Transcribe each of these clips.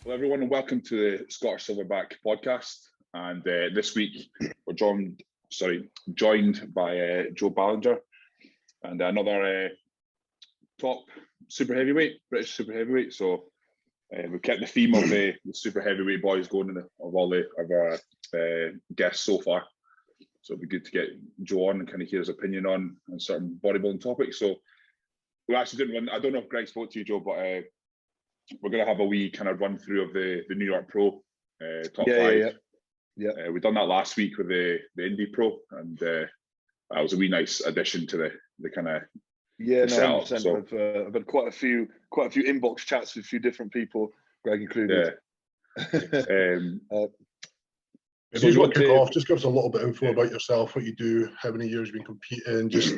Hello, everyone, and welcome to the Scottish Silverback Podcast. And this week we're joined by Joe Ballinger and another top super heavyweight, British super heavyweight. So we've kept the theme of the super heavyweight boys going of all of our guests so far. So it'd be good to get Joe on and kind of hear his opinion on certain bodybuilding topics. So we actually didn't run. I don't know if Greg spoke to you, Joe, but we're going to have a wee kind of run through of the New York Pro top five. Yeah. We done that last week with the Indie Pro, and that was a wee nice addition to the kind of setup. So I've had quite a few inbox chats with a few different people, Greg included. If you want to kick off, just give us a little bit of info about yourself, what you do, how many years you've been competing, just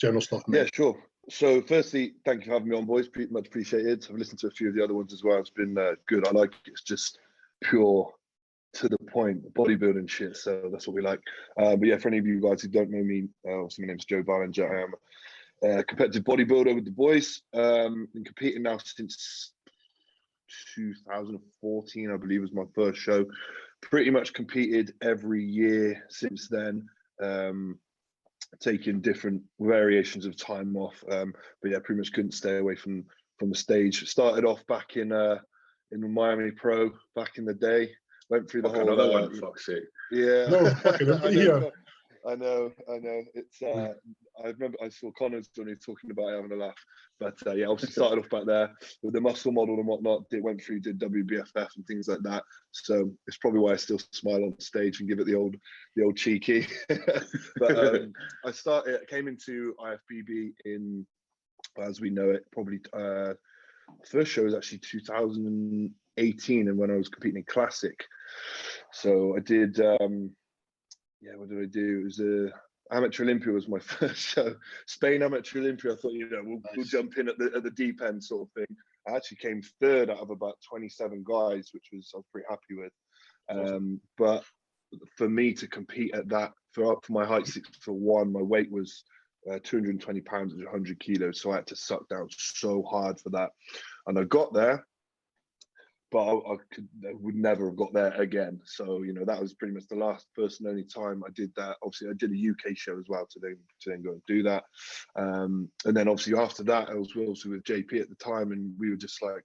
general stuff. Yeah, sure. So firstly, thank you for having me on, boys. Much appreciated. I've listened to a few of the other ones as well. It's been good. I like it. It's just pure, to the point, bodybuilding shit. So that's what we like. But yeah, for any of you guys who don't know me, obviously my name is Joe Ballinger. I am a competitive bodybuilder with the boys. Been competing now since 2014, I believe, was my first show. Pretty much competed every year since then. Taking different variations of time off, but yeah, pretty much couldn't stay away from the stage. Started off back in the Miami Pro back in the day. Went through the whole another one. Fuck's sake. Yeah, no, fucking I know. It's I remember I saw Connors when he was talking about it, having a laugh. But yeah, obviously started off back there with the muscle model and whatnot. Did WBFF and things like that. So it's probably why I still smile on stage and give it the old cheeky. But I came into IFBB in, as we know it, probably first show was actually 2018, and when I was competing in Classic. So I did. What did I do? It was Amateur Olympia was my first show. Spain Amateur Olympia. I thought, we'll jump in at the deep end sort of thing. I actually came third out of about 27 guys, which I was pretty happy with. But for me to compete at that, for my height 6'1", my weight was 220 pounds, 100 kilos. So I had to suck down so hard for that, and I got there. But I would never have got there again. So, that was pretty much the first and only time I did that. Obviously, I did a UK show as well to then go and do that. And then obviously after that, I was also with JP at the time, and we were just like,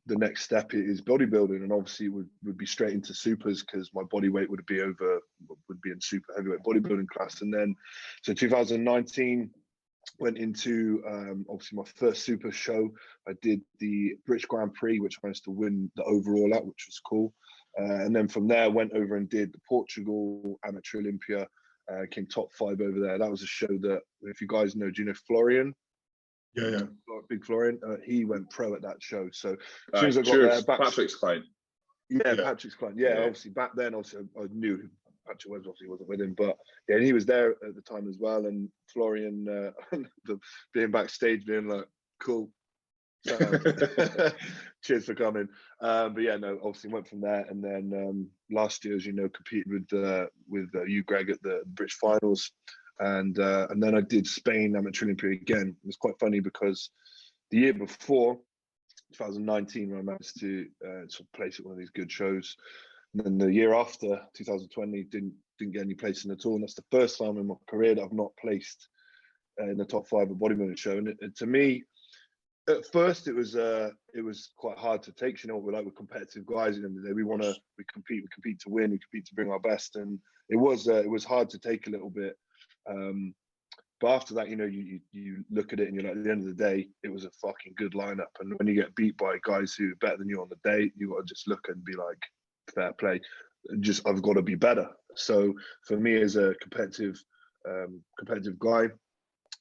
the next step is bodybuilding, and obviously it would be straight into supers because my body weight would be in super heavyweight bodybuilding class. And then, so 2019, went into obviously my first super show. I did the British Grand Prix, which I managed to win the overall at, which was cool. And then from there, went over and did the Portugal Amateur Olympia. Came top 5 over there. That was a show that, if you guys know, do you know Florian? Yeah. Big Florian. He went pro at that show. So as soon as I got there, Patrick's client. Yeah, Patrick's client. Yeah, obviously back then, I knew Patrick Webbs obviously wasn't with him, but yeah, he was there at the time as well. And Florian, being backstage, being like, "Cool, cheers for coming." But yeah, no, obviously went from there, and then last year, as you know, competed with you, Greg, at the Britich finals, and then I did Spain Amateur Olympia again. It was quite funny because the year before, 2019, when I managed to sort of place at one of these good shows. And then the year after, 2020, didn't get any placing at all. And that's the first time in my career that I've not placed in the top 5 at bodybuilding show. And to me, at first, it was quite hard to take. We're like, we're competitive guys. At the end of the day, we compete to win, we compete to bring our best. And it was hard to take a little bit. But after that, you look at it and you're like, at the end of the day, it was a fucking good lineup. And when you get beat by guys who are better than you on the day, you got to just look and be like, fair play. I've got to be better. So for me, as a competitive guy,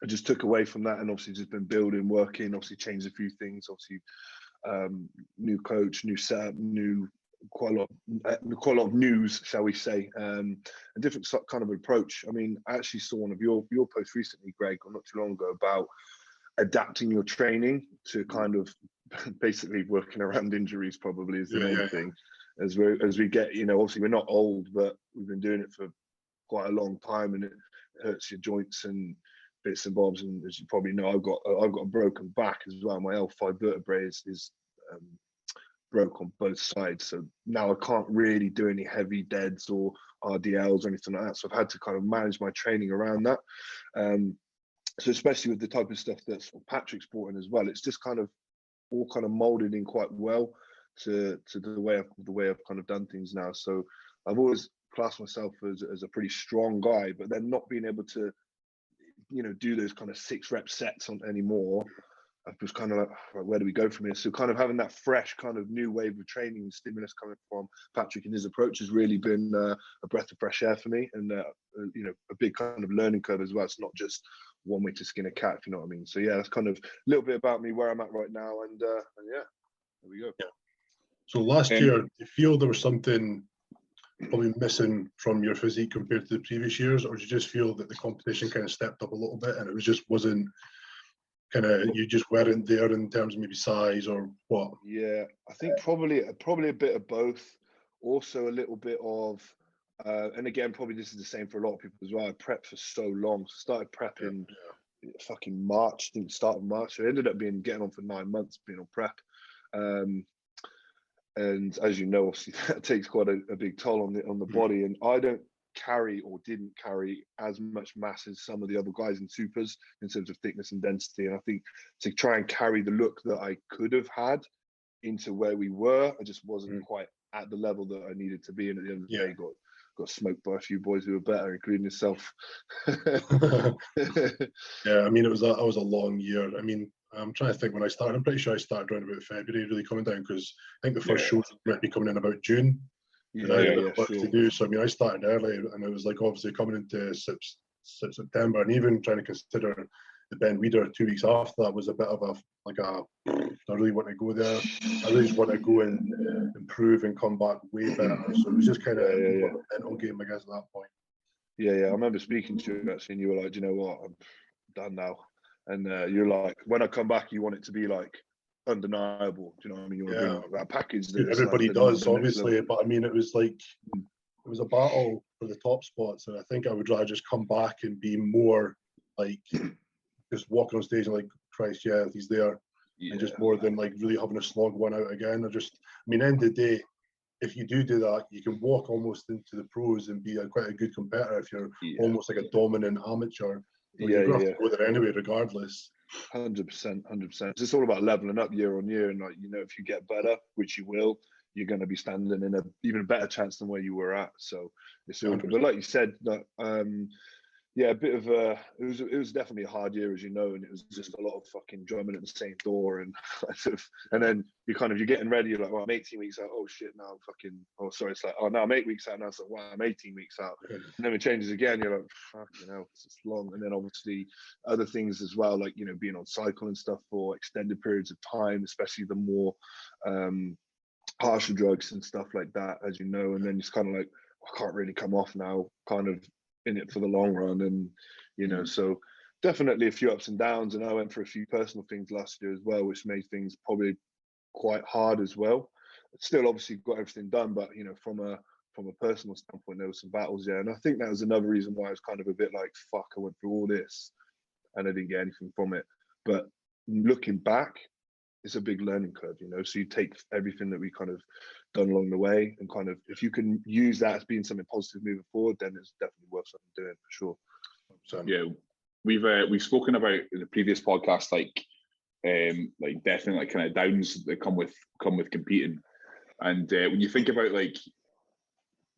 I just took away from that, and obviously just been building, working. Obviously changed a few things. Obviously, new coach, new setup, quite a lot of news, shall we say, a different kind of approach. I mean, I actually saw one of your posts recently, Greg, or not too long ago, about adapting your training to kind of basically working around injuries. Probably is the main thing. As we get, obviously we're not old, but we've been doing it for quite a long time, and it hurts your joints and bits and bobs. And as you probably know, I've got a broken back as well. My L5 vertebrae is broke on both sides. So now I can't really do any heavy deads or RDLs or anything like that. So I've had to kind of manage my training around that. So especially with the type of stuff that Patrick's brought in as well, it's just kind of all kind of molded in quite well to the way I've kind of done things now. So I've always classed myself as a pretty strong guy, but then not being able to, you know, do those kind of 6 rep sets on anymore. I was kind of like, where do we go from here? So kind of having that fresh kind of new wave of training and stimulus coming from Patrick and his approach has really been a breath of fresh air for me, and you know, a big kind of learning curve as well. It's not just one way to skin a cat, if you know what I mean. So yeah, that's kind of a little bit about me, where I'm at right now, and yeah, there we go. Yeah. So last year, do you feel there was something probably missing from your physique compared to the previous years, or do you just feel that the competition kind of stepped up a little bit and it was just wasn't kind of, you just weren't there in terms of maybe size or what? Yeah, I think probably a bit of both. Also a little bit of, and again, probably this is the same for a lot of people as well. I prepped for so long. Started prepping fucking March, I think the start of March. So I ended up getting on for 9 months being on prep. And as you know, obviously that takes quite a big toll on the body. And I don't carry or didn't carry as much mass as some of the other guys in supers in terms of thickness and density. And I think to try and carry the look that I could have had into where we were, I just wasn't quite at the level that I needed to be. And at the end of the day, got smoked by a few boys who were better, including yourself. Yeah, I mean, that was a long year. I mean, I'm trying to think when I started. I'm pretty sure I started around about February, really coming down, because I think the first show might be coming in about June. And I had work to do. So I mean, I started early, and it was like obviously coming into September, and even trying to consider the Ben Weeder 2 weeks after that was a bit of I really want to go there. I really just want to go and improve and come back way better. So it was just kind of a mental game, I guess, at that point. Yeah. I remember speaking to you actually, and you were like, "Do you know what? I'm done now." And you're like, "When I come back, you want it to be like undeniable." Do you know what I mean? You want to bring that package. Everybody does, obviously, but I mean, it was like it was a battle for the top spots, and I think I would rather just come back and be more like just walking on stage and like, Christ, yeah, he's there, and just more than like really having to slog one out again. I mean, end of the day, if you do that, you can walk almost into the pros and be quite a good competitor if you're almost like a dominant amateur. But you're going to have to go there anyway, regardless. 100%. It's just all about leveling up year on year, and like, you know, if you get better, which you will, you're going to be standing in a even better chance than where you were at. So it's all good. But like you said, that a bit of it was definitely a hard year, as you know, and it was just a lot of fucking drumming at the same door, and and then you're getting ready, you're like, well, I'm 18 weeks out, oh shit, now I'm fucking, oh sorry, it's like, oh no, I'm 8 weeks out now, it's like, wow, I'm 18 weeks out, and then it changes again, you're like, fuck, you know, it's long. And then obviously other things as well, like, you know, being on cycle and stuff for extended periods of time, especially the more harsher drugs and stuff like that, as you know, and then it's kind of like, I can't really come off now, kind of in it for the long run. And you know, so definitely a few ups and downs, and I went for a few personal things last year as well, which made things probably quite hard as well. Still obviously got everything done, but you know, from a personal standpoint, there were some battles there, and I think that was another reason why I was kind of a bit like, fuck, I went through all this and I didn't get anything from it. But looking back, it's a big learning curve, you know, so you take everything that we kind of done along the way, and kind of, if you can use that as being something positive moving forward, then it's definitely worth something doing, for sure. So yeah, we've spoken about in the previous podcast, like definitely like kind of downs that come with competing, and when you think about like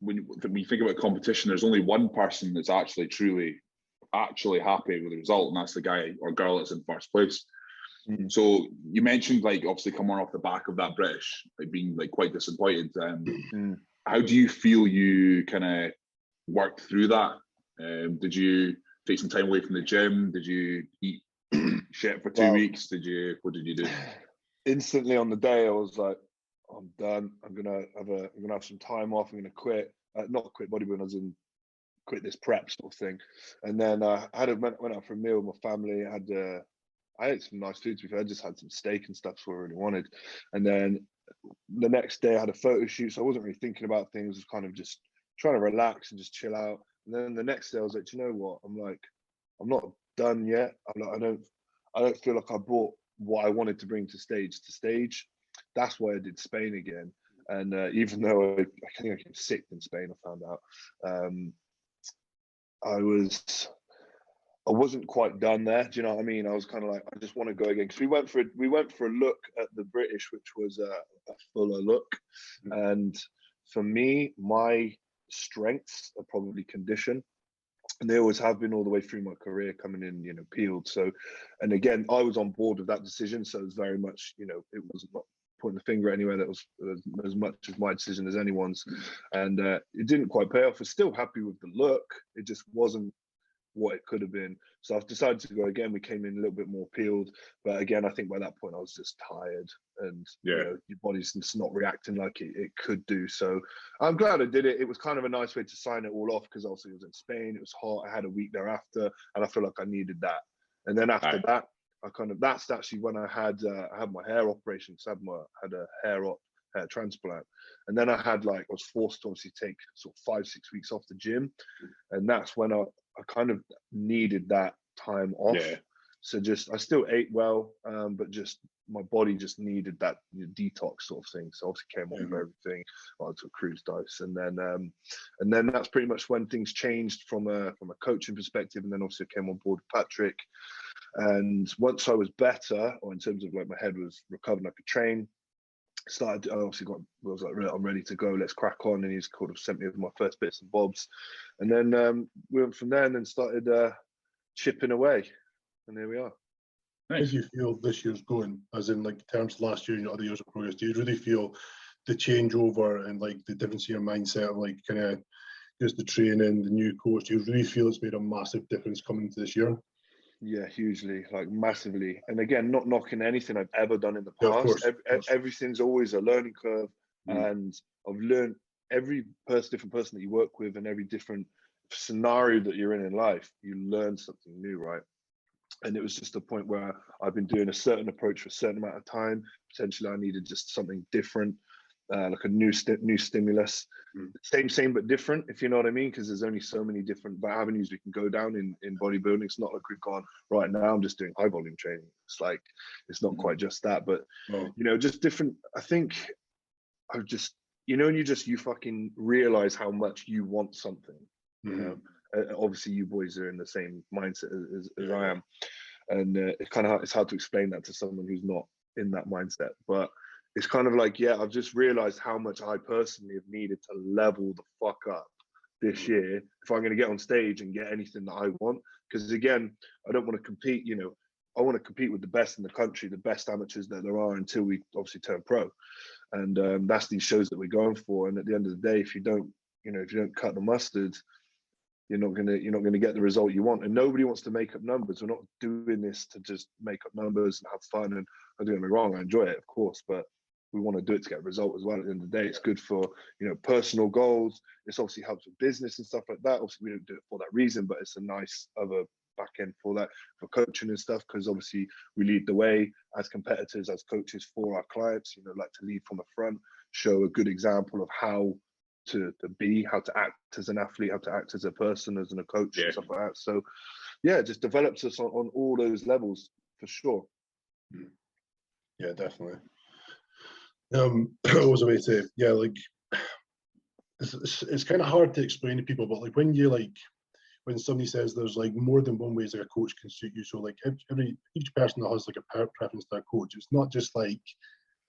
when you think about competition, there's only one person that's actually truly happy with the result, and that's the guy or girl that's in first place. So you mentioned, like, obviously coming off the back of that British, like being like quite disappointed. How do you feel you kind of worked through that? Did you take some time away from the gym? Did you eat shit for 2 weeks? What did you do? Instantly on the day, I was like, I'm done. I'm gonna have some time off. I'm gonna quit. Not quit bodybuilding, as in quit this prep sort of thing. And then I went out for a meal with my family. I ate some nice food, to be fair. I just had some steak and stuff, so I really wanted. And then the next day I had a photo shoot, so I wasn't really thinking about things. I was kind of just trying to relax and just chill out. And then the next day I was like, do you know what? I'm not done yet. I don't feel like I brought what I wanted to bring to stage. that's why I did Spain again. And even though I think I came sixth in Spain, I found out I wasn't quite done there. Do you know what I mean? I was kind of like, I just want to go again, because we went for a look at the British, which was a fuller look. And for me, my strengths are probably condition, and they always have been all the way through my career, coming in, you know, peeled. So, and again, I was on board with that decision. So it was very much, you know, it was not pointing the finger anywhere. That was as much as my decision as anyone's. And it didn't quite pay off. I was still happy with the look. It just wasn't what it could have been. So I've decided to go again. We came in a little bit more peeled, but again, I think by that point I was just tired, and you know, your body's just not reacting like it could do. So I'm glad I did it. It was kind of a nice way to sign it all off, because also it was in Spain, it was hot, I had a week thereafter, and I feel like I needed that. And then after that, that's actually when I had my hair operation. So I had a hair transplant, and then I was forced to obviously take sort of 5-6 weeks off the gym, and that's when I kind of needed that time off. So I still ate well, but just my body just needed that detox sort of thing. So obviously came off of everything. I took cruise dice, and then that's pretty much when things changed from a coaching perspective. And then obviously I came on board with Patrick, and once I was better, or in terms of like my head was recovered and I could train, I was like, I'm ready to go, let's crack on. And he's kind of sent me with my first bits and bobs, and then we went from there and then started chipping away, and there we are. Nice. How do you feel this year's going, as in like terms of last year and other years of progress? Do you really feel the changeover and like the difference in your mindset of like kind of just the training, the new coach? Do you really feel it's made a massive difference coming into this year? Yeah, hugely, like massively. And again, not knocking anything I've ever done in the past. Yeah, of course. Everything's always a learning curve, and I've learned every different person that you work with, and every different scenario that you're in life, you learn something new, right? And it was just a point where I've been doing a certain approach for a certain amount of time. Potentially, I needed just something different. Like a new stimulus, same but different, if you know what I mean, because there's only so many different avenues we can go down in bodybuilding. It's not like we've gone right now I'm just doing high volume training. It's like, it's not quite just that, but you know, just different. I think I've just, you know, and you fucking realize how much you want something, you know. Obviously you boys are in the same mindset as I am, and it's hard to explain that to someone who's not in that mindset, but it's kind of like, I've just realized how much I personally have needed to level the fuck up this year if I'm going to get on stage and get anything that I want. Because again, I don't want to compete, you know, I want to compete with the best in the country, the best amateurs that there are, until we obviously turn pro. And that's these shows that we're going for. And at the end of the day, if you don't cut the mustard, you're not gonna get the result you want. And nobody wants to make up numbers. We're not doing this to just make up numbers and have fun. And don't get me wrong, I enjoy it, of course, but we want to do it to get a result as well. At the end of the day, it's good for, you know, personal goals. It's obviously helps with business and stuff like that. Obviously, we don't do it for that reason, but it's a nice other back end for that, for coaching and stuff, because obviously we lead the way as competitors, as coaches for our clients. You know, like to lead from the front, show a good example of how to be, how to act as an athlete, how to act as a person, as a coach, and stuff like that. So, yeah, it just develops us on all those levels for sure. Yeah, definitely. What was I going to say? Yeah, like it's kind of hard to explain to people, but like when somebody says there's like more than one ways like a coach can suit you. So like each person that has like a preference to a coach, it's not just like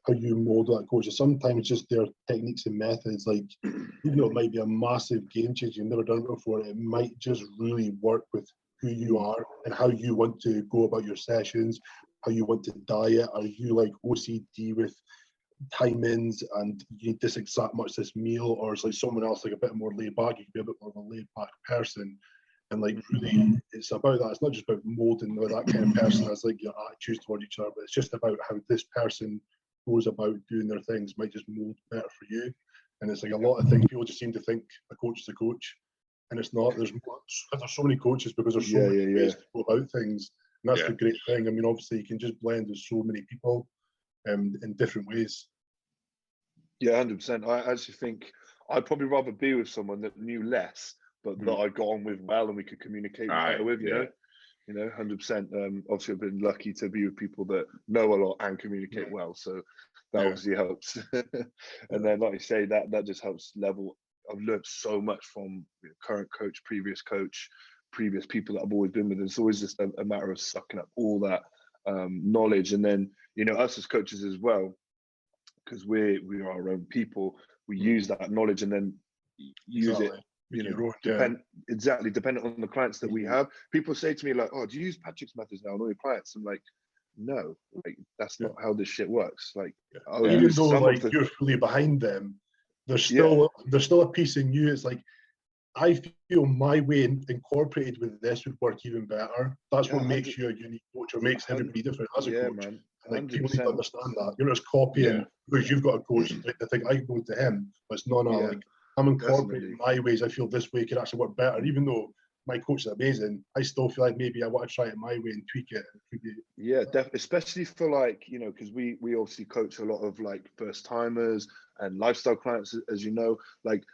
how you mold that coach. Sometimes just their techniques and methods, like even though it might be a massive game changer, you've never done it before, it might just really work with who you are and how you want to go about your sessions, how you want to diet. Are you like OCD with timings and you need this exact much this meal, or is like someone else like a bit more laid back? You can be a bit more of a laid back person, and like really it's about that. It's not just about molding that kind of person as like your attitudes toward each other, but it's just about how this person goes about doing their things might just mold better for you. And it's like a lot of things, people just seem to think a coach is a coach, and it's not. There's so many coaches because there's so many ways to go about things, and that's the great thing. I mean, obviously you can just blend with so many people in different ways. Yeah, 100%. I actually think I'd probably rather be with someone that knew less, but that I got on with well and we could communicate better with, you know? You know, 100%. Obviously, I've been lucky to be with people that know a lot and communicate well, so that obviously helps. And then, like you say, that just helps level. I've learned so much from current coach, previous people that I've always been with. It's always just a matter of sucking up all that knowledge, and then us as coaches as well, because we are our own people. We use that knowledge and then use it. Dependent on the clients that we have. People say to me like, "Oh, do you use Patrick's methods now on all your clients?" I'm like, "No, like that's not how this shit works." Like, even though like you're fully behind them, there's still a piece in you. It's like, I feel my way incorporated with this would work even better. That's what makes you a unique coach, or makes everybody different as a coach. Man, like people need to understand that. You're not just copying because you've got a coach. Like they think I can go to him, but it's not. Like I'm incorporating my ways. I feel this way could actually work better, even though my coach is amazing. I still feel like maybe I want to try it my way and tweak it. Especially for like, because we obviously coach a lot of like first timers and lifestyle clients, as you know. Like,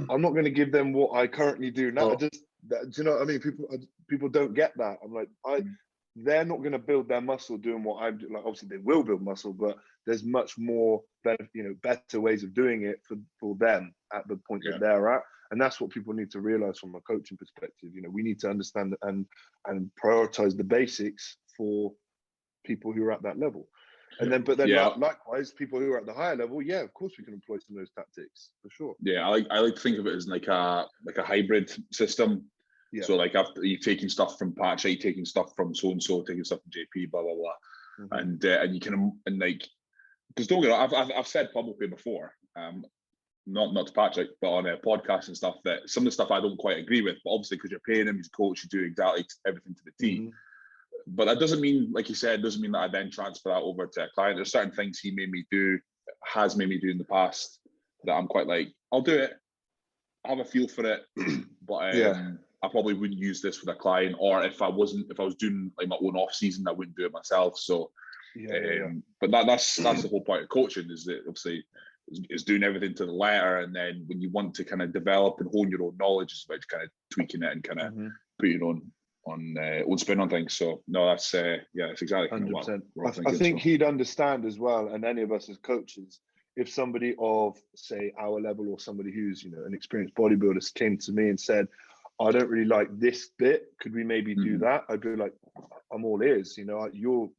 I'm not going to give them what I currently do now. Do you know what I mean? People don't get that. I'm like, they're not going to build their muscle doing what I'm doing. Like, obviously they will build muscle, but there's much more better ways of doing it for them at the point that they're at. And that's what people need to realize from a coaching perspective. We need to understand and prioritize the basics for people who are at that level. And then likewise, people who are at the higher level, of course we can employ some of those tactics for sure. I like to think of it as like a hybrid system. So like after you're taking stuff from Patrick, taking stuff from so and so, taking stuff from JP, blah blah blah, and you can like, because don't get me wrong, I've said publicly before, not to Patrick, but on a podcast and stuff, that some of the stuff I don't quite agree with, but obviously because you're paying him, he's a coach, you do exactly everything to the T. But that doesn't mean, like you said, doesn't mean that I then transfer that over to a client. There's certain things he has made me do in the past that I'm quite like, I'll do it, I have a feel for it, but I probably wouldn't use this with a client, or if I was doing like my own off season, I wouldn't do it myself. So, but that's the whole point of coaching, is that obviously is doing everything to the letter, and then when you want to kind of develop and hone your own knowledge, it's about kind of tweaking it and kind of putting your own spin on things. So no, that's it's exactly 100%. what I think he'd understand as well, and any of us as coaches, if somebody of say our level or somebody who's an experienced bodybuilder came to me and said, I don't really like this bit, could we maybe do that? I'd be like, I'm all ears. You're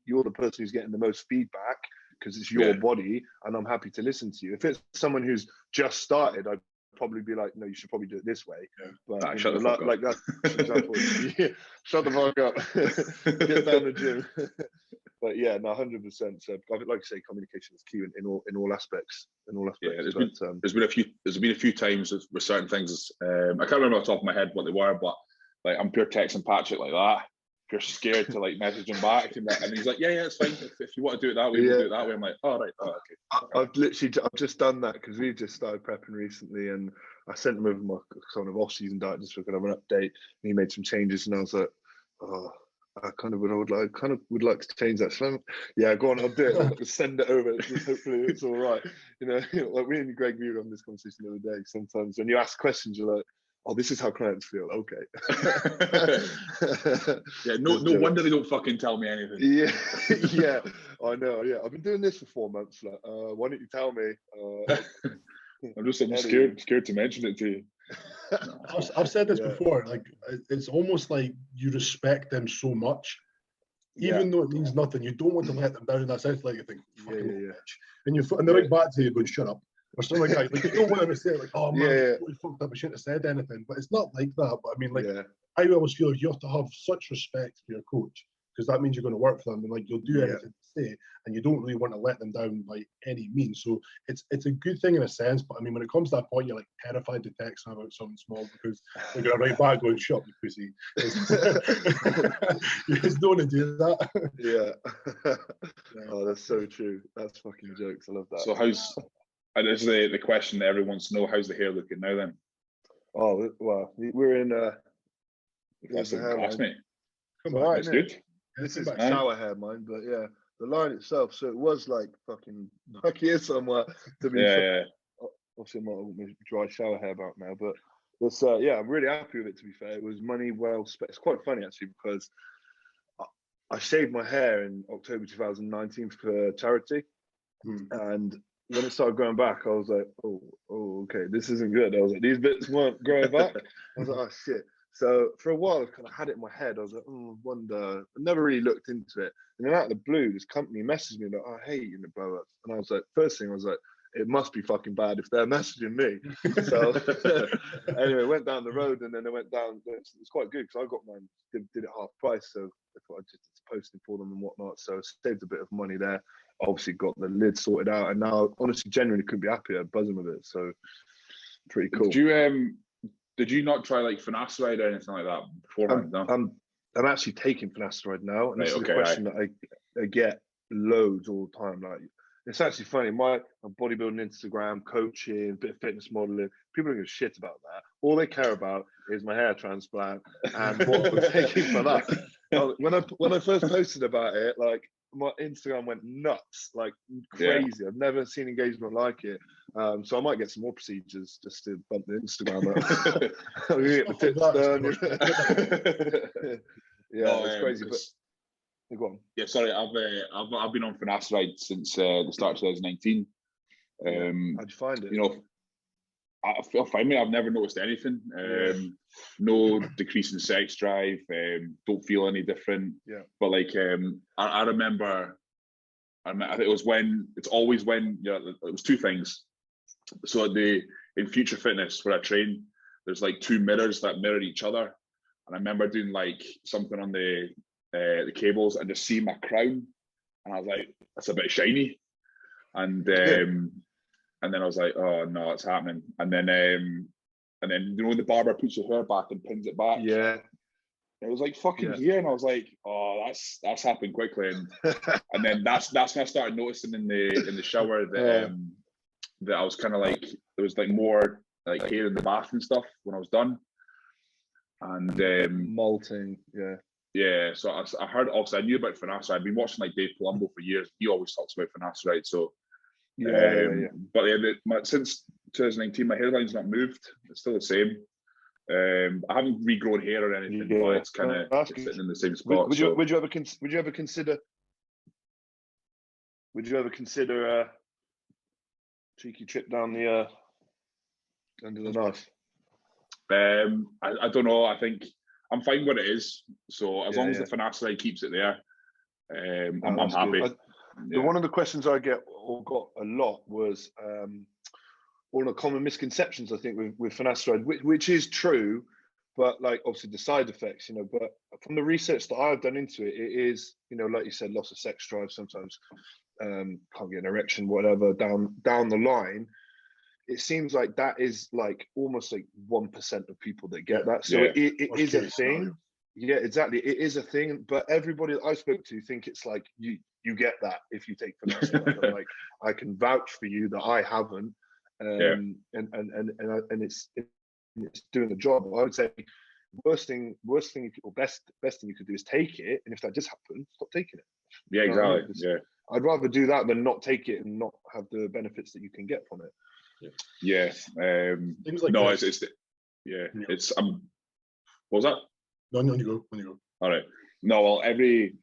the person who's getting the most feedback because it's your body, and I'm happy to listen to you. If it's someone who's just started, I'd probably be like, no, you should probably do it this way. But shut the fuck up. Like that, for example, shut the fuck up, get down the gym. But 100%. So, like you say, communication is key in all aspects. There's been a few times with certain things. I can't remember off the top of my head what they were, but like I'm pure texting Patrick like that. You're scared to like message him back, and he's like, yeah, it's fine. If you want to do it that way, we'll do it that way. I'm like, oh right, okay. I've just done that because we've just started prepping recently, and I sent him over my kind of off-season diet just so I could have an update, and he made some changes, and I was like, oh, I kind of would like to change that. So go on, I'll do it. I'll send it over. Hopefully it's all right. Like me and Greg, we were having this conversation the other day. Sometimes when you ask questions, you're like, oh, this is how clients feel. Okay. No wonder they don't fucking tell me anything. Yeah, I know. Yeah, I've been doing this for 4 months. Like, why don't you tell me? I'm just scared to mention it to you. I've said this before. Like, it's almost like you respect them so much, even though it means nothing. You don't want to let them down. That sounds like you think, fucking bitch, and they're like back to you going, shut up. Or something like that. Like, you don't want them to say like, oh man, I totally fucked up, I shouldn't have said anything. But it's not like that. But I mean, like, I always feel you have to have such respect for your coach, because that means you're going to work for them, and like you'll do anything to say, and you don't really want to let them down by any means. So it's a good thing in a sense. But I mean, when it comes to that point, you're like terrified to text them about something small, because they're going to write back going, shut up, you pussy. You just don't want to do that. Oh, that's so true. That's fucking jokes. I love that. So and this is the question that everyone wants to know, how's the hair looking now then? Oh, well, we're in that's the class, mate. Come on, it's good. This is shower hair, mine, but the line itself, so it was like fucking back here somewhere to be obviously I'm not dry shower hair about now, but It's I'm really happy with it. To be fair, it was money well spent. It's quite funny actually because I shaved my hair in October 2019 for charity, and when it started growing back, I was like, oh, okay, this isn't good. I was like, these bits weren't growing back. I was like, oh shit. So for a while, I kind of had it in my head. I was like, oh, I wonder. I never really looked into it. And then out of the blue, this company messaged me like, oh, hey, you know, blah, blah. And I was like, first thing I was like, it must be fucking bad if they're messaging me. So anyway, went down the road, and then I went down. It's quite good because I got mine, did it half price. So I thought I'd just posting for them and whatnot. So saved a bit of money there. Obviously got the lid sorted out, and now honestly, genuinely couldn't be happier, buzzing with it. So pretty cool. Did you not try like finasteride or anything like that before? I'm actually taking finasteride now, and this is a question that I get loads all the time. Like, it's actually funny. My bodybuilding Instagram, coaching, bit of fitness modeling, people don't give a shit about that. All they care about is my hair transplant and what I'm taking for that. When I first posted about it, like, my Instagram went nuts, like crazy. Yeah. I've never seen engagement like it. So I might get some more procedures just to bump the Instagram up. I'm gonna get the tips done. It's crazy. But go on. Yeah, sorry, I've been on finasteride since the start of 2019. How'd you find it? You know, I feel fine. I've never noticed anything. No decrease in sex drive. Don't feel any different. Yeah. But like, I remember. I think it was when it's always when it was two things. So in Future Fitness where I train, there's like two mirrors that mirror each other, and I remember doing like something on the cables and just seeing my crown, and I was like, that's a bit shiny, and then I was like, oh no, it's happening, and then you know when the barber puts your hair back and pins it back, it was like fucking here, and I was like, oh, that's happened quickly, and then that's when I started noticing in the shower that that I was kind of like, there was like more like hair in the bath and stuff when I was done, and molting, yeah, so I heard, obviously I knew about finasteride. I've been watching like Dave Palumbo for years. He always talks about finasteride. So but since 2019, my hairline's not moved. It's still the same. I haven't regrown hair or anything, but it's kind of sitting in the same spot. Would you ever consider a cheeky trip down the under the knife? I don't know. I think I'm fine where it is. So as long as the finasteride keeps it there, I'm happy. One of the questions I got a lot was all the common misconceptions, I think, with finasteride, which is true, but like obviously the side effects, you know. But from the research that I've done into it, it is, you know, like you said, loss of sex drive, sometimes can't get an erection, whatever, down the line. It seems like that is like almost like 1% of people that get that. So it is a thing. Yeah, exactly. It is a thing. But everybody that I spoke to think it's like you get that if you take finasteride. Like, I can vouch for you that I haven't. And it's doing the job. I would say best thing best thing you could do is take it, and if that just happens, stop taking it. Yeah, exactly. I'd rather do that than not take it and not have the benefits that you can get from it. Yeah. Things like no, this. it's what was that? No, you go. All right. No, well, every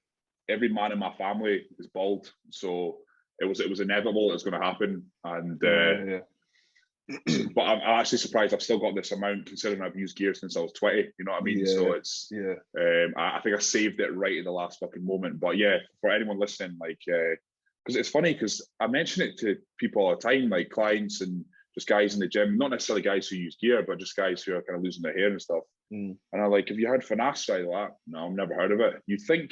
man in my family is bald, so it was inevitable it was going to happen, and but I'm actually surprised I've still got this amount, considering I've used gear since I was 20. You know what I mean? So it's I think I saved it right at the last fucking moment. But yeah, for anyone listening, like, because it's funny because I mention it to people all the time, like clients and just guys in the gym, not necessarily guys who use gear, but just guys who are kind of losing their hair and stuff. And I'm like, have you heard finasteride? Like, no, I've never heard of it. You'd think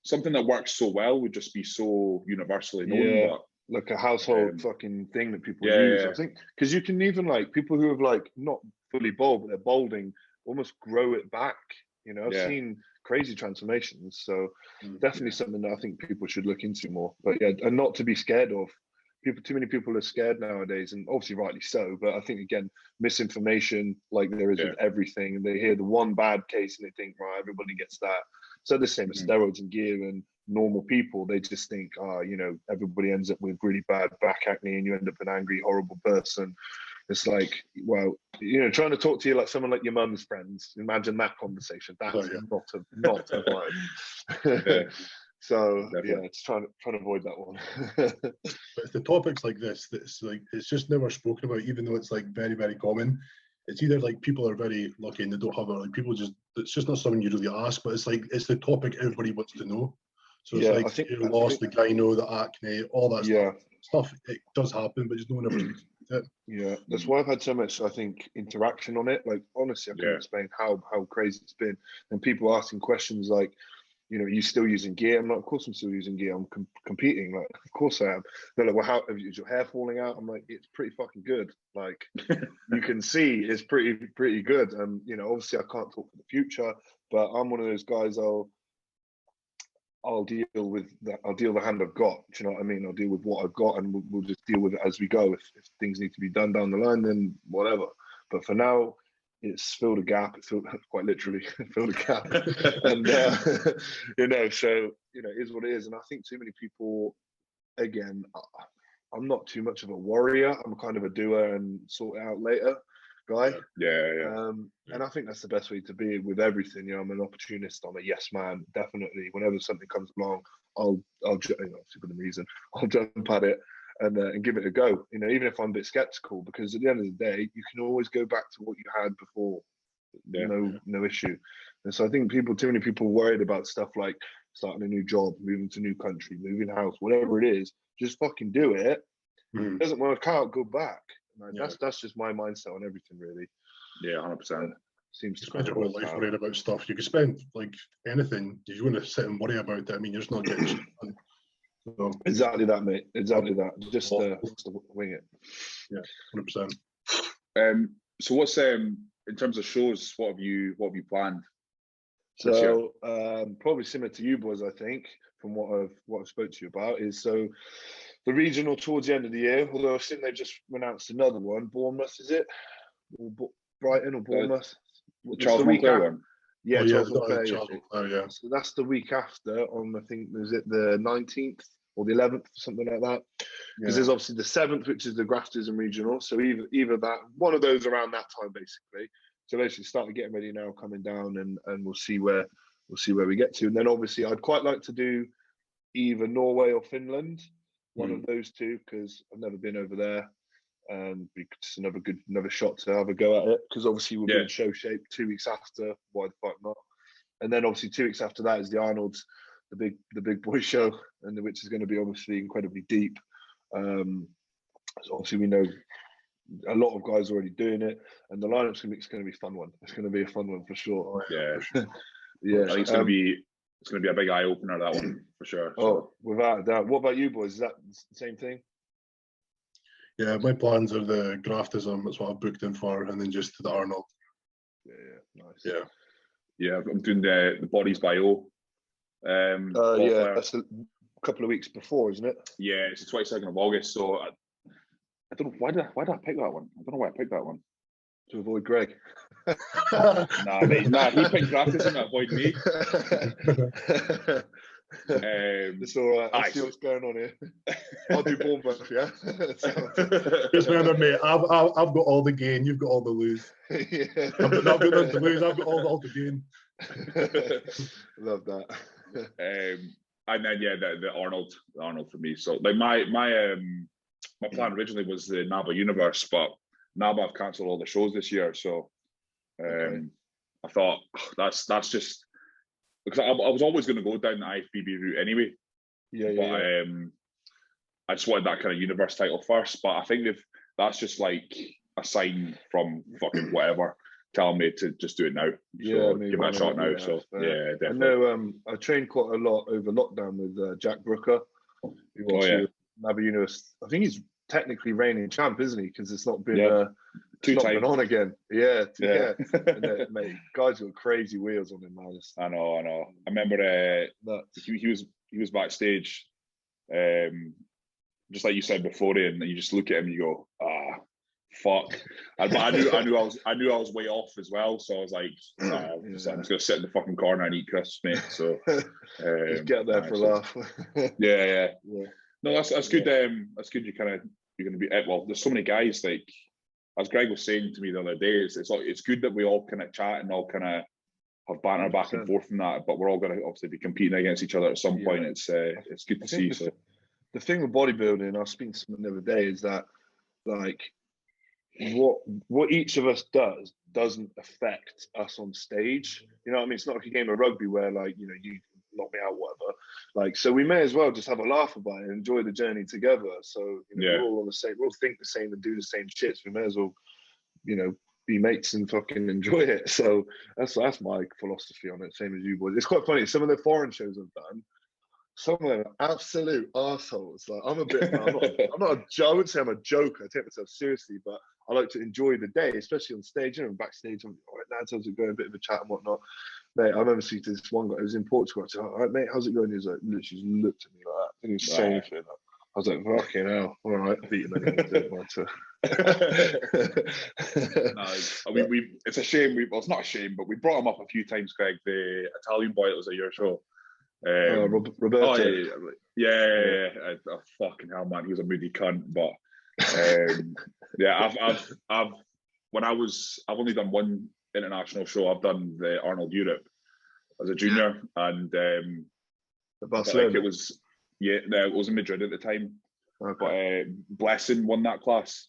something that works so well would just be so universally known, but like a household fucking thing that people use. I think because you can even, like, people who have like not fully bald but they're balding almost grow it back. You know, I've seen crazy transformations. So definitely something that I think people should look into more. But yeah, and not to be scared of. Too many people are scared nowadays, and obviously rightly so. But I think, again, misinformation, like there is with everything, and they hear the one bad case and they think, right, everybody gets that. So the same as steroids and gear and normal people, they just think, you know, everybody ends up with really bad back acne, and you end up an angry, horrible person. It's like, well, trying to talk to you like someone like your mum's friends. Imagine that conversation. That's not a vibe. So definitely. It's trying to avoid that one. But it's the topics like this that's like it's just never spoken about, even though it's like very, very common. It's either like people are very lucky and they don't have it, like people just it's just not something you really ask, but it's like it's the topic everybody wants to know. So it's like you're lost, the gyno, the acne, all that stuff. It does happen, but just no one ever speaks about it. Yeah, that's why I've had so much, I think, interaction on it. Like honestly, I can't explain how crazy it's been. And people asking questions like, are you still using gear? I'm like, of course I'm still using gear. I'm competing. Like, of course I am. They're like, well, how is your hair falling out? I'm like, it's pretty fucking good. Like, you can see it's pretty good. And obviously I can't talk for the future, but I'm one of those guys. I'll deal with that. I'll deal the hand I've got. Do you know what I mean? I'll deal with what I've got, and we'll just deal with it as we go. If things need to be done down the line, then whatever. But for now, it's filled a gap. It's quite literally filled a gap, and so it is what it is. And I think too many people, again, I'm not too much of a worrier. I'm kind of a doer and sort it out later guy. And I think that's the best way to be with everything. I'm an opportunist. I'm a yes man. Definitely, whenever something comes along, I'll obviously within reason, I'll jump at it and give it a go. Even if I'm a bit skeptical, because at the end of the day, you can always go back to what you had before. No issue. And so I think too many people worried about stuff like starting a new job, moving to a new country, moving house, whatever it is. Just fucking do it. If it doesn't work out, go back. That's just my mindset on everything, really. 100%. Seems to spend your whole life worried about stuff. You could spend like anything. You want to sit and worry about it. I mean, you're just not getting shit done. So, exactly that, mate. Exactly that. Just wing it. Yeah, 100%. So what's in terms of shows? What have you planned? So probably similar to you boys, I think, from what I've spoke to you about is so. The regional towards the end of the year, although I think they've just announced another one. Bournemouth, is it? Or Brighton or Bournemouth? The Charles Moncler one. Yeah, Charles Moncler. Yeah. So that's the week after on, I think, is it the 19th or the 11th, something like that? Because there's obviously the 7th, which is the Grafters and Regional. So either that, one of those around that time, basically. So basically started getting ready now, coming down, and we'll see where we get to. And then obviously I'd quite like to do either Norway or Finland. One of those two, because I've never been over there. It's another shot to have a go at it. Because obviously we'll be in show shape 2 weeks after. Why the fuck not? And then obviously 2 weeks after that is the Arnold's, the big boy show, and which is going to be obviously incredibly deep. So obviously we know a lot of guys already doing it, and the lineup's going to be a fun one. It's going to be a fun one for sure. Yeah, I think it's going to be. It's going to be a big eye opener, that one, for sure. Oh, without a doubt. What about you boys? Is that the same thing? Yeah, my plans are the Graftism. That's what I've booked in for, and then just the Arnold. Yeah, nice. Yeah. I'm doing the Bodies by O. That's a couple of weeks before, isn't it? Yeah, it's the 22nd of August. So I don't know why did I pick that one. I don't know why I picked that one. To avoid Greg. Nah, he picked Graftism to avoid me. It's all right. I see what's going on here. I'll do Bournemouth, yeah. Just remember, mate. I've got all the gain. You've got all the lose. Yeah. I've got nothing to lose. I've got all the gain. Love that. And then the Arnold for me. So like my plan originally was the NABA Universe, but NABA have cancelled all the shows this year. So I thought that's just. Because I was always going to go down the IFBB route anyway. I just wanted that kind of universe title first, but I think that's just like a sign from fucking whatever telling me to just do it now. So give it a shot now. So definitely. I know I trained quite a lot over lockdown with Jack Brooker, who was NABA Universe. I think he's technically reigning champ, isn't he? Because it's not been two times on again. Yeah. And, mate, guys got crazy wheels on him, man. I know. I remember he was backstage, just like you said before, and you just look at him and you go, fuck. But I knew I was way off as well, so I was like, I'm just gonna sit in the fucking corner and eat crisps, mate. So just get there for a laugh. Yeah. No, that's good. That's good. You're going to be well. There's so many guys like as Greg was saying to me the other day, it's good that we all kind of chat and all kind of have banter back and forth from that, but we're all going to obviously be competing against each other at some point. It's good to see. The thing with bodybuilding, I was speaking to someone the other day, is that like what each of us doesn't affect us on stage. You know what I mean? It's not like a game of rugby where like, you know, you knock me out, whatever. Like, so we may as well just have a laugh about it and enjoy the journey together. So, you know, we're all on the same, we'll think the same and do the same shit. So we may as well, you know, be mates and fucking enjoy it. So that's my philosophy on it, same as you boys. It's quite funny. Some of the foreign shows I've done, some of them are absolute assholes. Like, I'm a bit, I wouldn't say I'm a joker. I take myself seriously, but I like to enjoy the day, especially on stage. You know, backstage, I'm all right, lads, how's it going? A bit of a chat and whatnot. Mate, I remember seeing this one guy who was in Portugal. I said, all right, mate, how's it going? He was like, literally just looked at me like that. And he was saying anything. I was like, fucking hell, all right, beat him anyway. It's a shame. Well, it's not a shame, but we brought him up a few times, Greg, the Italian boy that was at your show. Roberto. Yeah. Fucking hell, man, he was a moody cunt. But I've only done one international show. I've done the Arnold Europe as a junior, and Barcelona. It was in Madrid at the time. Okay. But Blessing won that class.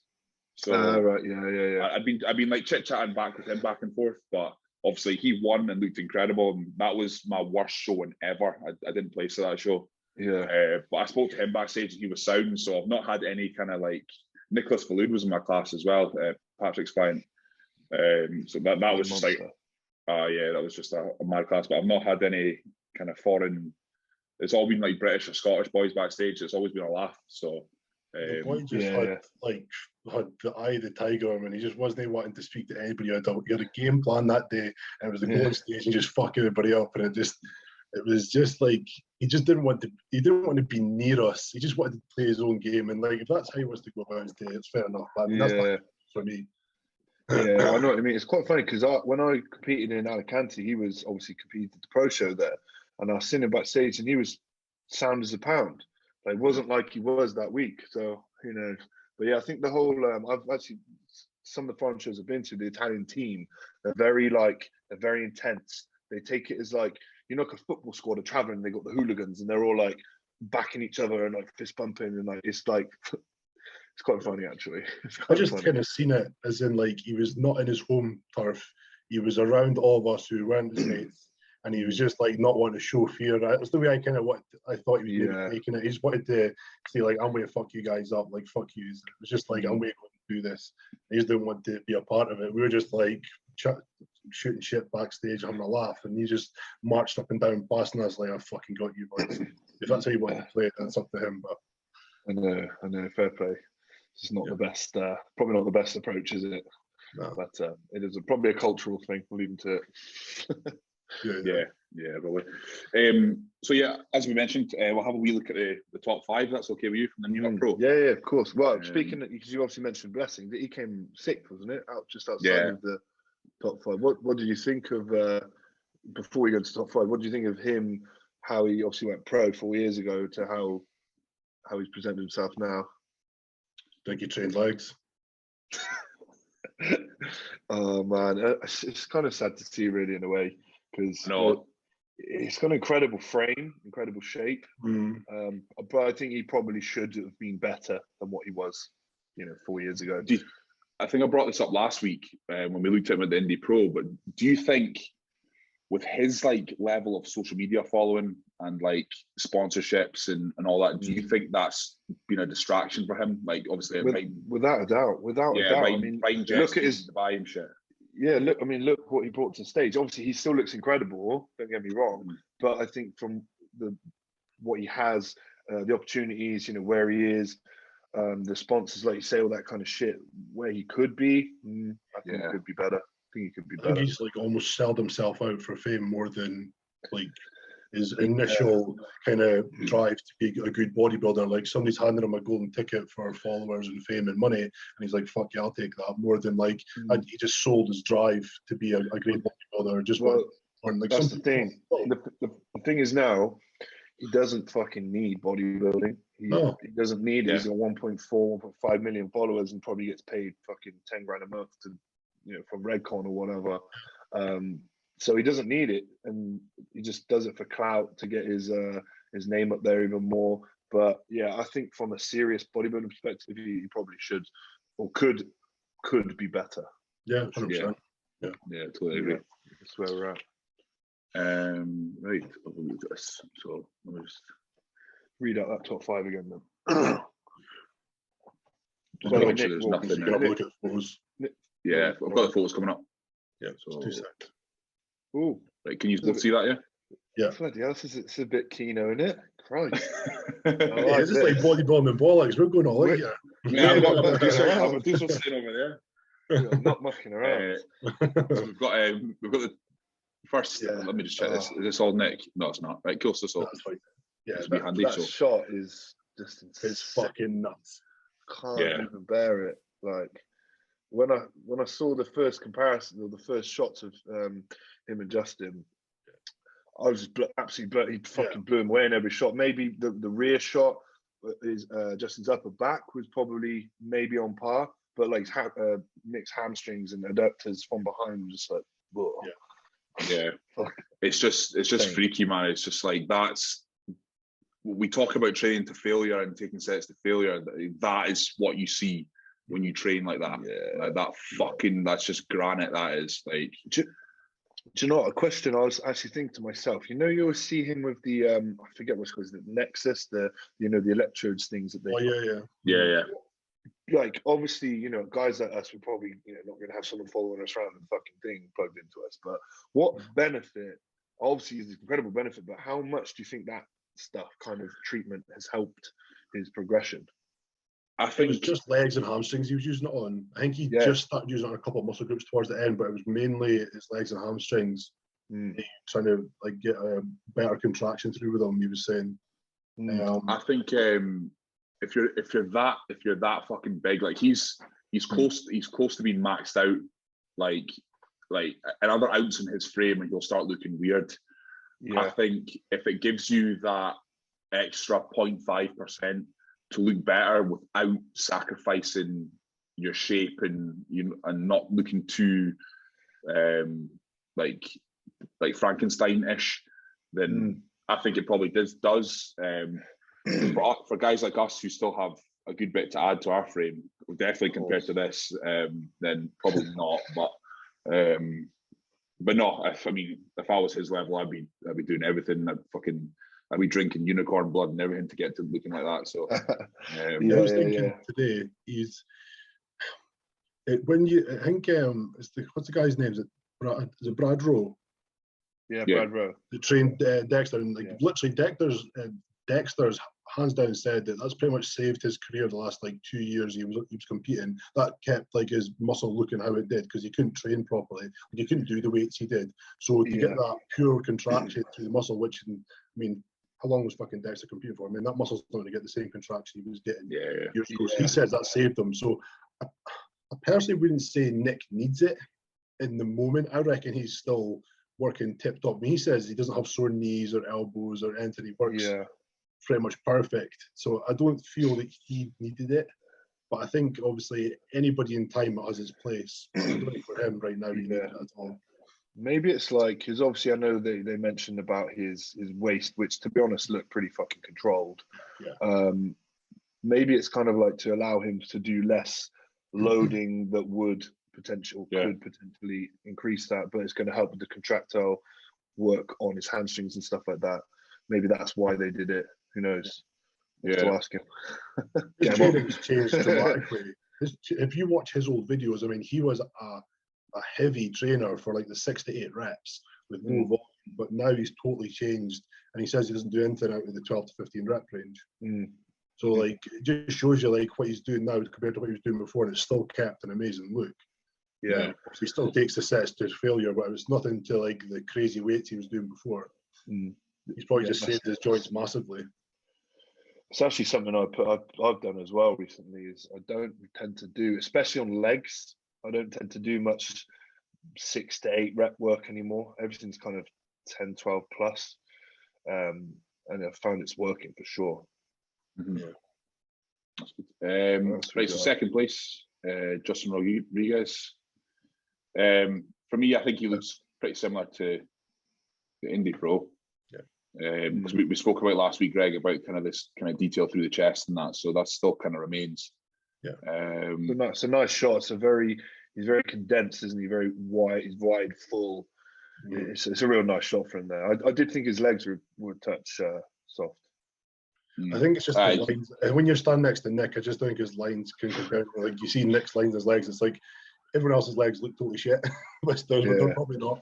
So right, yeah. I'd been like chit chatting back with him back and forth, but obviously he won and looked incredible, and that was my worst showing ever. I didn't place at that show. Yeah. But I spoke to him backstage and he was sound, so I've not had any kind of like Nicholas Falloud was in my class as well, Patrick's client. So that was just like that was just a mad class. But I've not had any kind of foreign. It's all been like British or Scottish boys backstage. It's always been a laugh. So the boy just had the eye of the tiger, and he just wasn't wanting to speak to anybody. He had a game plan that day, and it was to go on stage and just fuck everybody up. And it was just like he didn't want to be near us. He just wanted to play his own game. And like if that's how he wants to go about his day, it's fair enough. But I mean, that's not for me. Yeah, I know what I mean. It's quite funny because when I competed in Alicante, he was obviously competing at the pro show there, and I was sitting backstage, and he was sound as a pound. Like, it wasn't like he was that week. So, you know, but yeah, I think the whole I've actually some of the foreign shows I've been to, the Italian team, they're very intense. They take it as like, you know, like a football squad are traveling, they got the hooligans and they're all like backing each other and like fist bumping, and like it's quite funny actually. I just kind of seen it as in like he was not in his home turf. He was around all of us who weren't his mates, and he was just like not wanting to show fear. That's the way I thought he was maybe taking it. He just wanted to say like, I'm going to fuck you guys up, like fuck you. It was just like, I'm going to do this. He just didn't want to be a part of it. We were just like shooting shit backstage, having a laugh, and he just marched up and down, passing us like, I fucking got you, boys. If that's how you want to play it, that's up to him. But I know, fair play. It's not the best, probably not the best approach, is it? No. But it is probably a cultural thing. We'll leave him to it. Yeah, probably. So yeah, as we mentioned, we'll have a wee look at the top five. That's okay with you from the New York Pro? Yeah, of course. Well, speaking, because you obviously mentioned Blessing, that he came sixth, wasn't it? Just outside of the top five. What did you think of before we go to top five? What do you think of him? How he obviously went pro 4 years ago to how he's presented himself now? Think he trained legs? Oh man, it's kind of sad to see, really, in a way, because he's got an incredible frame, incredible shape. But I think he probably should have been better than what he was, 4 years ago. I think I brought this up last week when we looked at him at the Indie Pro. But do you think, with his like level of social media following and like sponsorships and all that, do you think that's been a distraction for him? Like, obviously, without a doubt. I mean, look at his Dubai and shit. Yeah, look what he brought to the stage. Obviously, he still looks incredible. Don't get me wrong, but I think from what he has, the opportunities, where he is, the sponsors, like you say, all that kind of shit, where he could be, I think he could be better. I think he's like almost sold himself out for fame more than like his initial kind of drive to be a good bodybuilder. Like, somebody's handing him a golden ticket for followers and fame and money, and he's like, fuck yeah, I'll take that, more than like he just sold his drive to be a great bodybuilder. That's the thing. The thing is, now he doesn't fucking need bodybuilding. He doesn't need it. He's got 1.4, 1.5 million followers and probably gets paid fucking 10 grand a month to, from Redcon or whatever. So he doesn't need it, and he just does it for clout to get his name up there even more. But yeah, I think from a serious bodybuilding perspective, he probably should or could be better. Yeah, 100%. Yeah, totally agree. That's where we're at. Right, I'll look at this. So let me just read out that top 5 again then. There's nothing there. Look at the photos. Yeah, I've got the photos coming up. Yeah, so 2 seconds. Oh, right, can you both see that? Yeah. Bloody hell, it's a bit keno, isn't it? Christ. It's just like bodybuilding and bollocks. We're going all out here. Yeah, I'm a producer sitting over there. Yeah, not mucking around. So we've got the first. Let me just check this. Is this all Nick? No, it's not. Right, cool. So that's fine. Yeah, that shot is just insane. It's fucking nuts. Can't even bear it. Like when I saw the first comparison or the first shots of him and Justin, I was just absolutely fucking blew him away in every shot. Maybe the rear shot is Justin's upper back was probably maybe on par, but like Nick's hamstrings and adductors from behind were just like, whoa. Yeah. It's just freaky, man. It's just like we talk about training to failure and taking sets to failure. That is what you see when you train like that. Yeah. Like that's just granite. That is like. Do you know what? A question I was actually thinking to myself. You always see him with the I forget what's called, the Nexus, the electrodes things that they. Yeah. Like obviously, guys like us, we're probably not going to have someone following us around and fucking thing plugged into us. But what benefit? Obviously, is incredible benefit. But how much do you think that stuff kind of treatment has helped his progression? I think it was just legs and hamstrings he was using it on. I think he just started using it on a couple of muscle groups towards the end, but it was mainly his legs and hamstrings. Trying to like get a better contraction through with them. He was saying. I think if you're that fucking big, like he's close to being maxed out. Like another ounce in his frame, and he'll start looking weird. Yeah. I think if it gives you that extra 0.5% to look better without sacrificing your shape and not looking too like Frankenstein-ish, then I think it probably does. For guys like us who still have a good bit to add to our frame, definitely compared to this, then probably not. But no, if I was his level, I'd be doing everything. I'd be drinking unicorn blood and everything to get to looking like that. So I was thinking today, what's the guy's name? Is it Brad Rowe? Yeah, Brad Rowe. They trained Dexter, and literally Dexter's hands down said that's pretty much saved his career the last 2 years he was competing. That kept his muscle looking how it did because he couldn't train properly. He couldn't do the weights he did. So to get that pure contraction through the muscle, which how long was fucking Dexter competing for? That muscle's not going to get the same contraction he was getting years ago. So he says that saved him. So I personally wouldn't say Nick needs it in the moment. I reckon he's still working tip top. He says he doesn't have sore knees or elbows or anything. He works pretty much perfect. So I don't feel that he needed it. But I think obviously anybody in time has his place. I don't think for him right now he needs it at all. Maybe it's because obviously I know they mentioned about his waist, which to be honest looked pretty fucking controlled. Yeah. Maybe it's kind of to allow him to do less loading that could potentially increase that, but it's going to help with the contractile work on his hamstrings and stuff like that. Maybe that's why they did it. Who knows? To ask him. His training's changed dramatically. If you watch his old videos, he was a heavy trainer for the 6 to 8 reps with no volume, but now he's totally changed, and he says he doesn't do anything out of the 12 to 15 rep range. So it just shows you what he's doing now compared to what he was doing before, and it's still kept an amazing look. Yeah, he still takes the sets to failure, but it's nothing to the crazy weights he was doing before. He's probably just saved his joints massively. It's actually something I've done as well recently. Is I don't tend to do, especially on legs, I don't tend to do much 6 to 8 rep work anymore. Everything's kind of 10, 12 plus, and I've found it's working for sure. Mm-hmm. Yeah. That's good. Right, so second place, Justin Rodriguez. For me, I think he looks pretty similar to the Indie Pro. Because we spoke about last week, Greg, about kind of this kind of detail through the chest and that, so that still kind of remains. It's a nice shot. He's very condensed, isn't he? Very wide. He's wide, full. It's a real nice shot for him there. I did think his legs were a touch soft. I think it's just the lines. When you're standing next to Nick, I just think his lines can compare. Like you see Nick's lines, his legs. It's like everyone else's legs look totally shit, but they're probably not.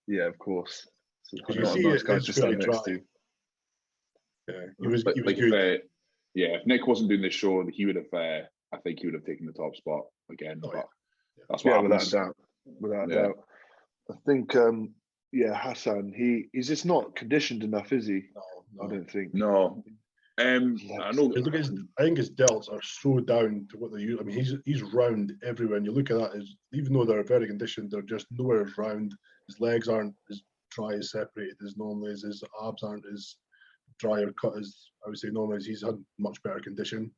Yeah, of course. You see, it's really dry. Yeah, he was good. If Nick wasn't doing this show, he would have. I think he would have taken the top spot again. But that's what happens. Without doubt. I think, Hassan. He's just not conditioned enough, is he? No. I don't think. No. I know. I think his delts are so down to what they use. I mean, he's round everywhere, and you look at that. Even though they're very conditioned, they're just nowhere round. His legs aren't as dry as separated as normally. His abs aren't as dry or cut as I would say normally. He's had much better condition.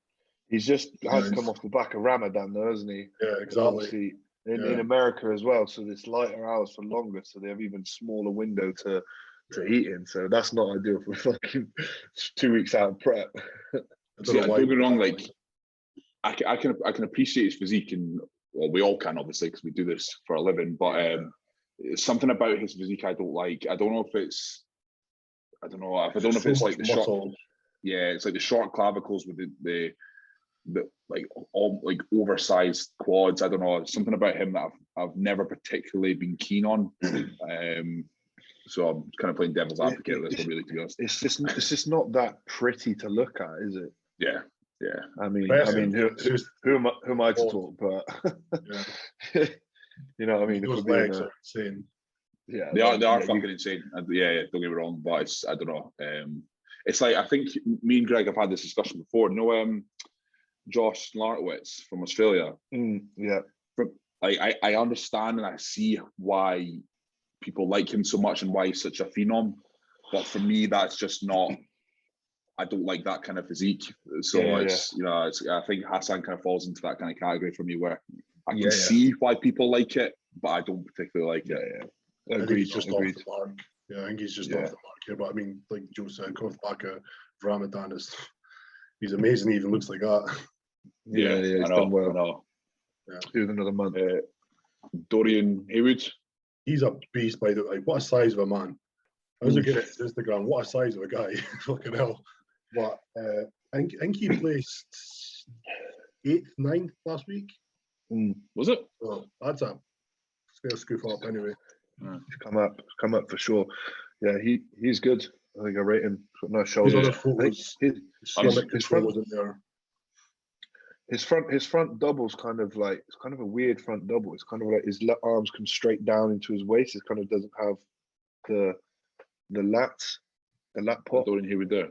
He's just has come off the back of Ramadan, though, hasn't he? Yeah, exactly. In America as well, so it's lighter hours for longer, so they have even smaller window to eat in. So that's not ideal for fucking 2 weeks out of prep. Don't get me wrong. Like I can appreciate his physique, and well, we all can obviously because we do this for a living. But something about his physique I don't like. I don't know if it's like the short. Yeah, it's like the short clavicles with the like all like oversized quads. I don't know, something about him that I've never particularly been keen on. So I'm kind of playing devil's advocate with this one, really, to be honest. It's just not that pretty to look at, is it? Yeah. I mean, who am I to talk? But you know what I mean? Those legs are insane. Yeah, they are fucking insane. Yeah, don't get me wrong, but I don't know. It's like, I think me and Greg have had this discussion before. Josh Lartowitz from Australia. I understand and I see why people like him so much and why he's such a phenom, but for me, that's just not. I don't like that kind of physique. So I think Hassan kind of falls into that kind of category for me, where I can see why people like it, but I don't particularly like it. I think he's just off the mark. Yeah, I think he's just off the mark here. But I mean, like Joe said, coming back of Ramadan he's amazing. He even looks like that. Yeah, he's done well. I know. Yeah. Do another month. Dorian Haywood. He's a beast, by the way. What a size of a man. I was looking at his Instagram. What a size of a guy. Fucking hell. But I think he placed 8th, 9th last week. Was it? Oh, that's a fair scoof up anyway. He's come up for sure. Yeah, he's good. I think I rate him. He's got nice shoulders. His other photos, his front wasn't there. His front double's kind of a weird front double. It's kind of like his arms come straight down into his waist. It kind of doesn't have the lat pop. Dorian Haywood there.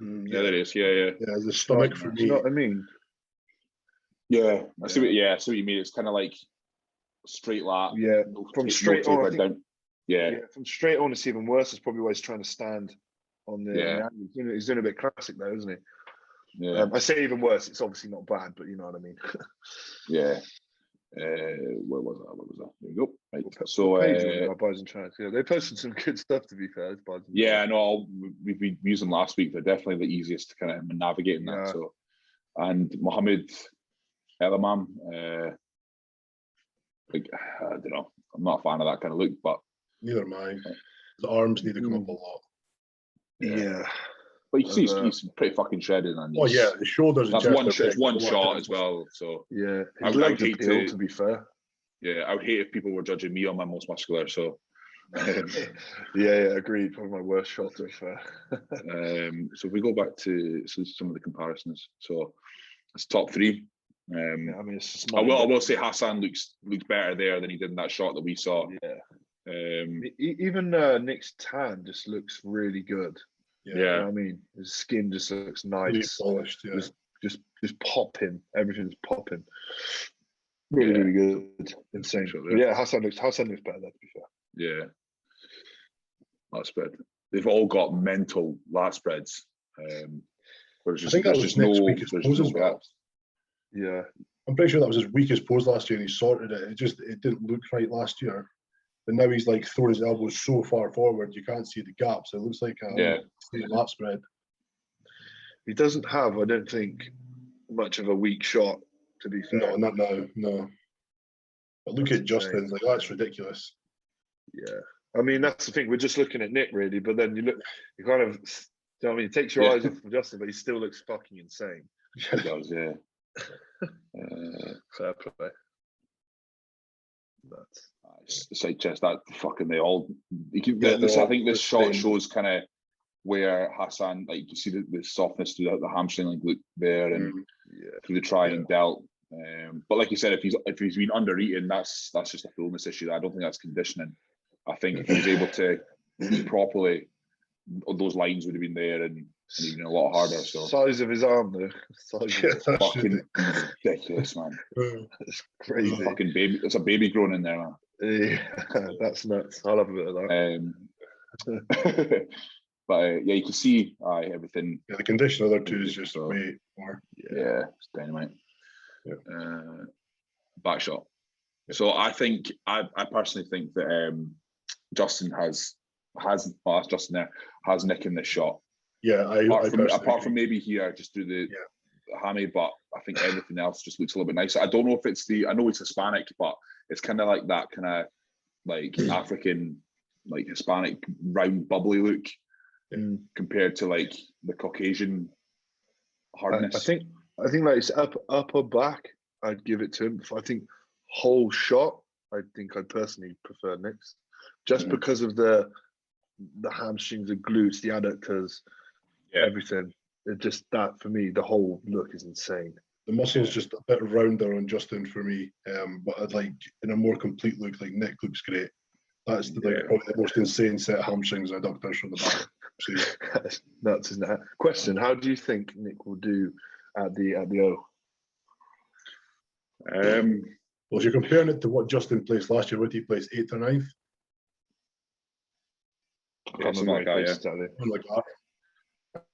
Yeah, there it is. Yeah. Yeah, the stomach for me. You know what I mean? Yeah, I see what you mean. It's kind of like straight lat. Yeah, from straight on. Down. Yeah, from straight on, it's even worse. It's probably why he's trying to stand on the angle. He's doing a bit classic though, isn't he? Yeah. I say even worse. It's obviously not bad, but you know what I mean. Yeah. Where was that? There you go. Right. So they posted some good stuff, to be fair. Yeah, no, we used them last week. They're definitely the easiest to kind of navigate in that. So, and Mohammed Elamam, I don't know. I'm not a fan of that kind of look, but neither am I. The arms need to come up a lot. Yeah. But you can see he's pretty fucking shredded. And the shoulders. That's one shot as well. So yeah, I would hate to be fair. Yeah, I would hate if people were judging me on my most muscular. So agreed. Probably my worst shot, to be fair. So if we go back to some of the comparisons, so it's top three. I mean, I will say Hassan looks better there than he did in that shot that we saw. Yeah. Even Nick's tan just looks really good. Yeah, you know what I mean, his skin just looks nice, really polished. Yeah, just popping. Everything's popping. Really good, insane. Sure, yeah, Hassan looks better. There, to be fair. Yeah, lat spread. They've all got mental lat spreads. Whereas I think that was his next weakest pose as well. gaps. Yeah. I'm pretty sure that was his weakest pose last year, and he sorted it. It didn't look right last year. But now he's like throwing his elbows so far forward, you can't see the gaps. It looks like a lap spread. He doesn't have, I don't think, much of a weak shot, to be fair. No, not now, no. But look at Justin, like that's ridiculous. Yeah. I mean, that's the thing. We're just looking at Nick, really, but then you kind of, you know what I mean? It takes your eyes off of Justin, but he still looks fucking insane. He does, yeah. Fair play. Side chest, that fucking they all. I think this shot shows kind of where Hassan, like you see the softness to the hamstring, like look there, and through the tri and delt. But like you said, if he's been under eating, that's just a fullness issue. I don't think that's conditioning. I think if he was able to eat properly, those lines would have been there and even a lot harder. So size of his arm, though. Fucking ridiculous, man. It's crazy. Fucking baby. There's a baby growing in there, man. Yeah, that's nuts. I'll have a bit of that. But you can see everything. Yeah, the condition of the other two is just way more. Yeah, it's dynamite. Yeah. Back shot. So I personally think that Justin has Nick in this shot. Yeah, apart from maybe here, just through the hammy, but I think everything else just looks a little bit nicer. I don't know if I know it's Hispanic, but it's kind of like that kind of like African, like Hispanic round bubbly look compared to like the Caucasian hardness. I think like it's upper back, I'd give it to him. I think whole shot, I think I'd personally prefer Nick's, just because of the hamstrings, the glutes, the adductors, everything. It just that for me, the whole look is insane. The muscle is just a bit rounder on Justin for me, but I'd like in a more complete look, like Nick looks great. That's probably the most insane set of hamstrings and adductors from the back. That's nuts, isn't it? Question: how do you think Nick will do at the O? Well, if you're comparing it to what Justin placed last year, what did he place, 8th or 9th? Something like that.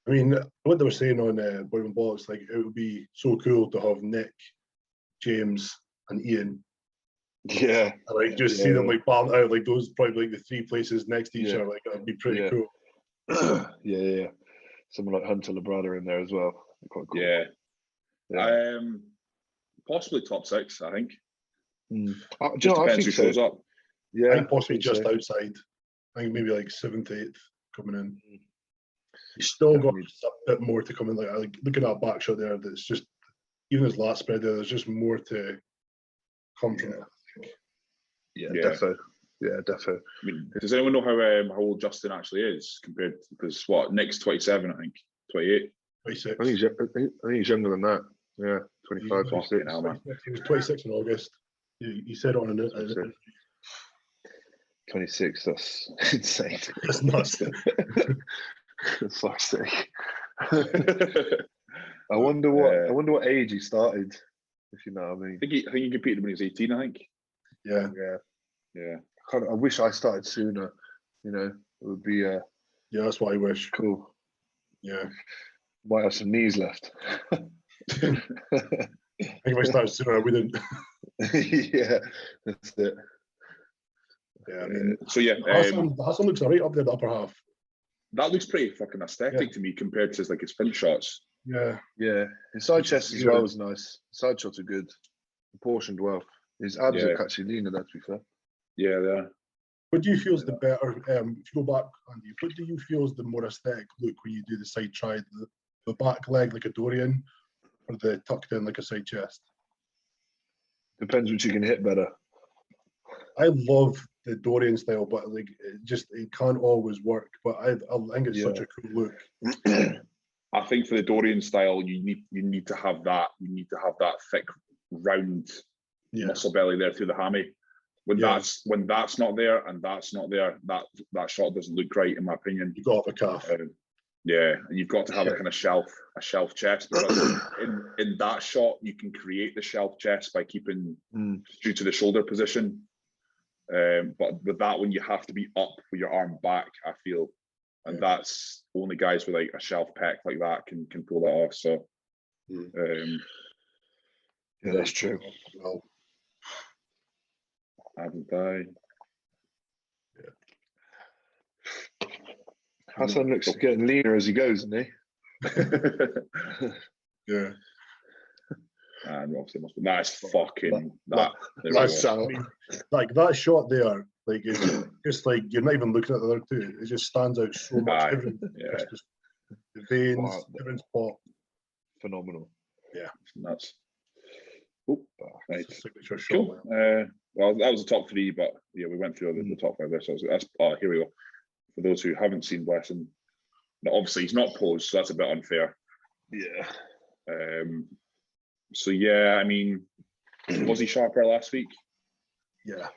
I mean, what they were saying on Bodybuilding Bollocks, like it would be so cool to have Nick, James, and Ian. Yeah. And, like just see them like balanced out, like those probably like the 3 places next to each other. Like that'd be pretty cool. Yeah. Someone like Hunter Labrada in there as well. Quite cool. Yeah. Possibly top 6, I think. Just depends who shows up. Yeah, I think possibly just outside. I think maybe like 7th, 8th coming in. He's still got a bit more to come in. Like look at that back shot there. That's just even his last spread there. There's just more to come from it. Yeah, defo. I mean, does anyone know how old Justin actually is compared? Because Nick's 27, I think 28. 26. I think he's younger than that. Yeah, 25, 26. He was 26 in August. He said on an 26. That's insane. That's nuts. For fuck's sake. I wonder what age he started, if you know what I mean. I think he competed when he was 18, I think. Yeah. I wish I started sooner. You know, it would be yeah, that's what I wish. Cool. Yeah. Might have some knees left. I think if I started sooner, I wouldn't. Yeah, that's it. Yeah, I mean, Hassan looks alright up there, the upper half. That looks pretty fucking aesthetic to me compared to his finish shots. Yeah. His side chest as well is nice. Side shots are good, proportioned well. His abs are actually leaner, that to be fair. Yeah, they are. What do you feel is the better? If you go back, Andy, what do you feel is the more aesthetic look when you do the side tri? The back leg like a Dorian, or the tucked in like a side chest? Depends which you can hit better. I love the Dorian style, but like it can't always work. But I think it's such a cool look. I think for the Dorian style, you need to have that. You need to have that thick, round muscle belly there through the hammy. When that's not there and that's not there, that shot doesn't look right in my opinion. You got to have a calf. And you've got to have a kind of shelf chest. Because in that shot, you can create the shelf chest by keeping due to the shoulder position. But with that one, you have to be up with your arm back. I feel and that's only guys with like a shelf pec like that can pull that off. So, yeah, that's true. Well, haven't I? Hassan looks getting leaner as he goes, isn't he? yeah. And obviously must be nice fucking That's I mean, like that shot there, like it's just like you're not even looking at the other two. It just stands out so much. It's just the veins, everything's pop. Phenomenal. Yeah, nuts. Oh, right. Signature shot. Cool. Well, that was the top three, but yeah, we went through the top five there. So that's here we go. For those who haven't seen Wesson, obviously he's not posed, so that's a bit unfair. Yeah. So yeah, I mean, was he sharper last week? Yeah.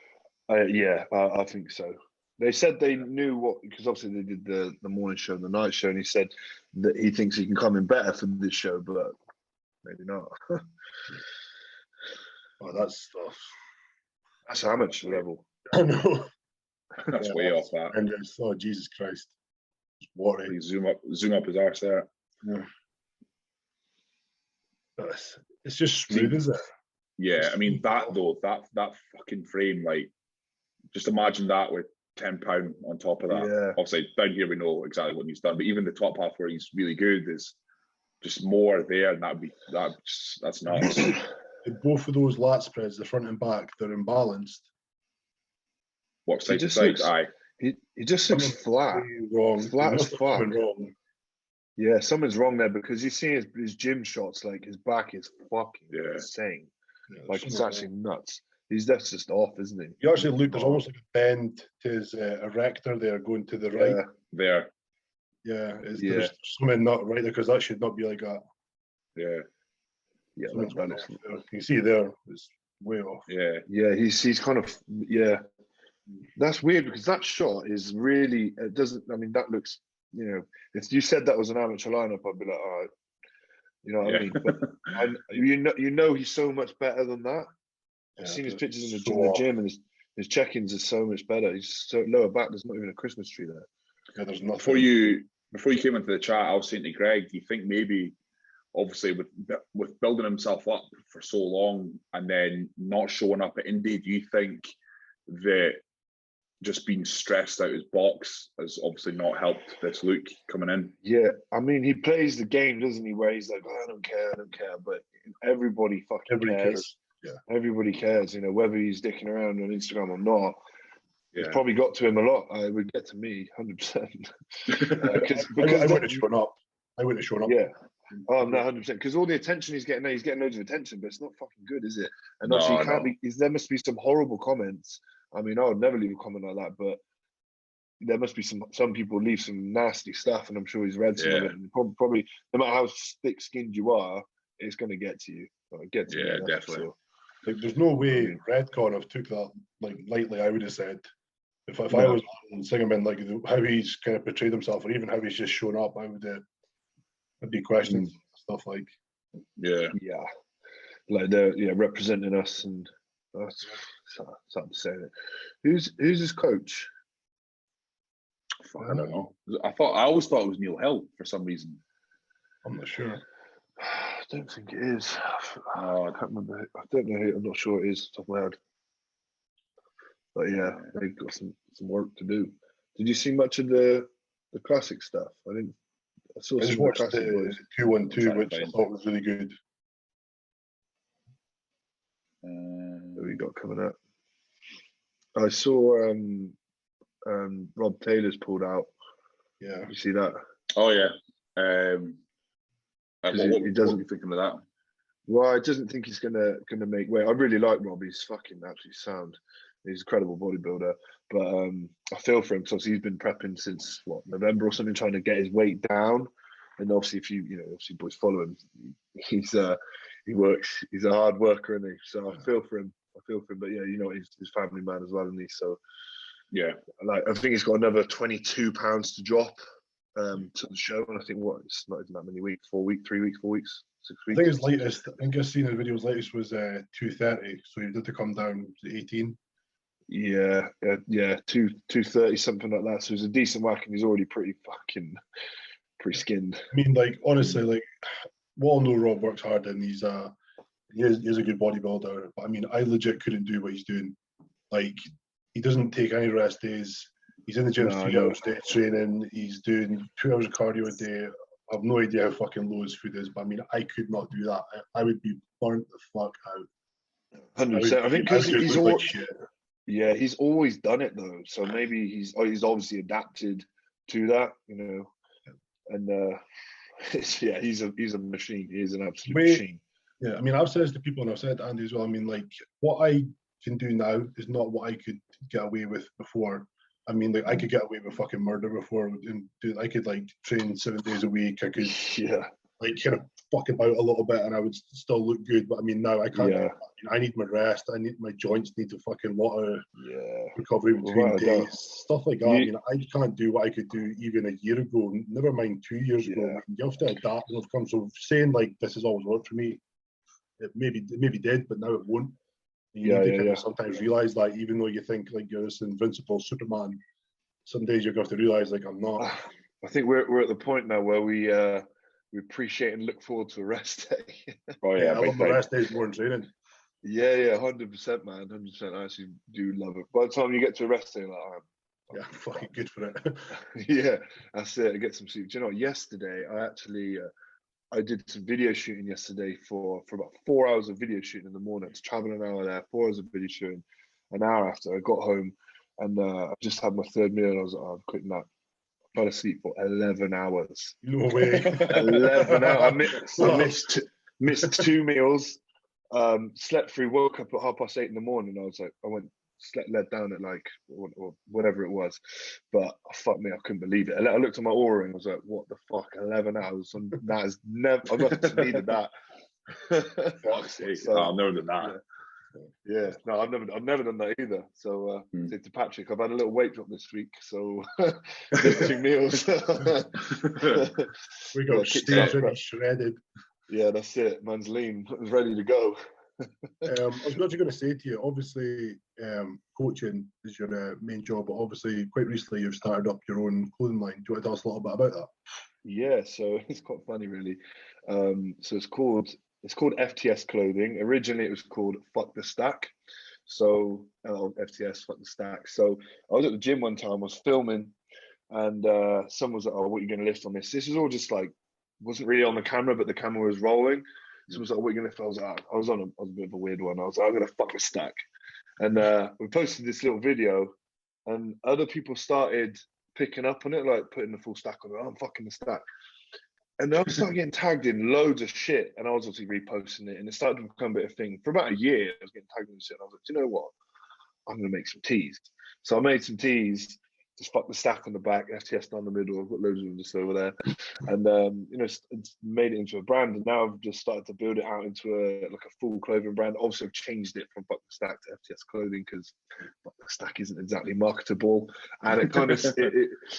I think so. They said they knew what, because obviously they did the morning show and the night show, and he said that he thinks he can come in better for this show, but maybe not. Oh, that's tough. That's amateur level. I know. That's way off that. And oh, Jesus Christ. What Please zoom up his arse there. Yeah. It's just smooth, isn't it? Yeah, I mean that fucking frame, like, just imagine that with £10 on top of that. Yeah. Obviously, down here we know exactly what he's done, but even the top half where he's really good is just more there, and that's nuts. Both of those lat spreads, the front and back, they're imbalanced. What side to side? Aye. He just looks flat. Wrong. Flat as fuck. Wrong. Yeah, something's wrong there, because you see his gym shots, like his back is fucking insane. Yeah, like it's actually nuts. That's just off, isn't he? You actually look, there's almost like a bend to his erector there going to the right. There. Yeah, there's something not right there, because that should not be like that. Yeah. Yeah, you can see there, it's way off. Yeah, he's kind of, that's weird, because that shot is really, it doesn't, I mean, that looks, if you said that was an amateur lineup, I'd be like, all right, you know what I mean? But you know he's so much better than that. I've seen his pictures in the gym, and his check-ins are so much better. He's so lower back, there's not even a Christmas tree there. Yeah, there's nothing. Before you came into the chat, I was saying to Greg, do you think maybe, obviously with building himself up for so long and then not showing up at Indy, do you think that just being stressed out his box has obviously not helped this look coming in? Yeah, I mean, he plays the game, doesn't he, where he's like, oh, I don't care, but everybody cares. Yeah. Everybody cares, whether he's dicking around on Instagram or not. Yeah. It's probably got to him a lot. It would get to me 100%. Because I wouldn't have shown up. Yeah. Oh, no, 100%. Because all the attention he's getting loads of attention, but it's not fucking good, is it? And also, you can't be. There must be some horrible comments. I mean, I would never leave a comment like that, but there must be some people leave some nasty stuff, and I'm sure he's read some of it. And probably, no matter how thick-skinned you are, it's going to get to you. Definitely. Sure. Like, there's no way Redcon have took that like lightly. I would have said, if I was singing in like how he's kind of portrayed himself, or even how he's just shown up, I'd be questioning stuff like. Yeah. Like they're representing us, and that's sad to say it. Who's his coach? I don't know. I always thought it was Neil Hill for some reason. I'm not sure. I don't think it is. I can't remember. I don't know who. I'm not sure it is off the top of my head. But yeah, they've got some work to do. Did you see much of the classic stuff? I saw just watched the 212, which I thought was really good. What we got coming up? I saw Rob Taylor's pulled out. Yeah, you see that? Oh yeah. He doesn't be thinking of that. Well, I doesn't think he's gonna make weight. I really like Rob. He's fucking absolutely sound. He's a credible bodybuilder. But I feel for him, because he's been prepping since November or something, trying to get his weight down. And obviously, if obviously boys follow him, he works. He's a hard worker, isn't he? So I feel for him. But yeah, he's his family man as well, isn't he? So yeah, I think he's got another 22 pounds to drop to the show, and I think it's not even that many weeks. 4 weeks, 3 weeks, 4 weeks, 6 weeks. I think his latest. I think I've seen his videos. Latest was 230, so he did to come down to 18. Yeah, 230 something like that. So it's a decent whack, and he's already pretty skinned. I mean, like honestly, like we all know Rob works hard, and he's a good bodybuilder. But I mean, I legit couldn't do what he's doing. Like, he doesn't take any rest days. He's in the gym 3 hours a day training. He's doing 2 hours of cardio a day. I have no idea how fucking low his food is, but I mean, I could not do that. I would be burnt the fuck out. 100%. I think because he's like shit. Yeah, he's always done it though. So maybe he's obviously adapted to that, you know. And he's a machine. He is an absolute machine. Yeah, I mean, I've said this to people, and I've said to Andy as well. I mean, like, what I can do now is not what I could get away with before. I mean, like, I could get away with fucking murder before, and I could like train 7 days a week. I could, like, kind of fuck about a little bit, and I would still look good. But I mean, now I can't. I need my rest. My joints need a fucking lot of recovery between days, stuff like that. I mean, I can't do what I could do even a year ago. Never mind 2 years ago. I mean, you have to adapt and overcome. So saying like this has always worked for me, it maybe did, but now it won't. You need to kind of sometimes realize that, even though you think like you're this invincible Superman, some days you're going to have to realize like I'm not. I think we're at the point now where we appreciate and look forward to a rest day. I love my rest days more than training. 100%, man, 100%. I actually do love it. By the time you get to a rest day, like, I'm fucking good for it. Yeah, that's it. I get some sleep. Do you know what? Yesterday, I actually I did some video shooting yesterday for about 4 hours of video shooting in the morning. To travel an hour there, 4 hours of video shooting. An hour after I got home, and I just had my third meal, and I was like, I'm quitting that. I fell asleep for 11 hours. No way. 11 hours. I missed 2 meals. Slept through, woke up at 8:30 in the morning. I was like, led down at like or whatever it was, but fuck me, I couldn't believe it. I looked at my aura and I was like, what the fuck, 11 hours? And that is never, I've not needed that. Fuck's sake, I've never done that. Yeah, no, I've never done that either. So say to Patrick, I've had a little weight drop this week, so missed 2 meals. We got Steve shredded. Yeah, that's it. Man's lean, ready to go. I was actually going to say to you, obviously, coaching is your main job, but obviously, quite recently, you've started up your own clothing line. Do you want to tell us a little bit about that? Yeah, so it's quite funny, really. So it's called FTS Clothing. Originally, it was called Fuck the Stack. So FTS, Fuck the Stack. So I was at the gym one time, I was filming, and someone was like, "Oh, what are you going to lift on this?" This is all just like, wasn't really on the camera, but the camera was rolling. Someone was like, "What are you going to lift?" I was like, I was a bit of a weird one. I was like, "I'm going to fuck the stack." And we posted this little video, and other people started picking up on it, like putting the full stack on it. "Oh, I'm fucking the stack." And then I started getting tagged in loads of shit, and I was obviously reposting it, and it started to become a bit of a thing. For about a year, I was getting tagged in shit, and I was like, "Do you know what? I'm going to make some tees." So I made some tees, just fuck the stack on the back, FTS down the middle. I've got loads of them just over there. And, it's made it into a brand. And now I've just started to build it out into a full clothing brand. Also changed it from Fuck the Stack to FTS Clothing, because Fuck the Stack isn't exactly marketable. And it kind of,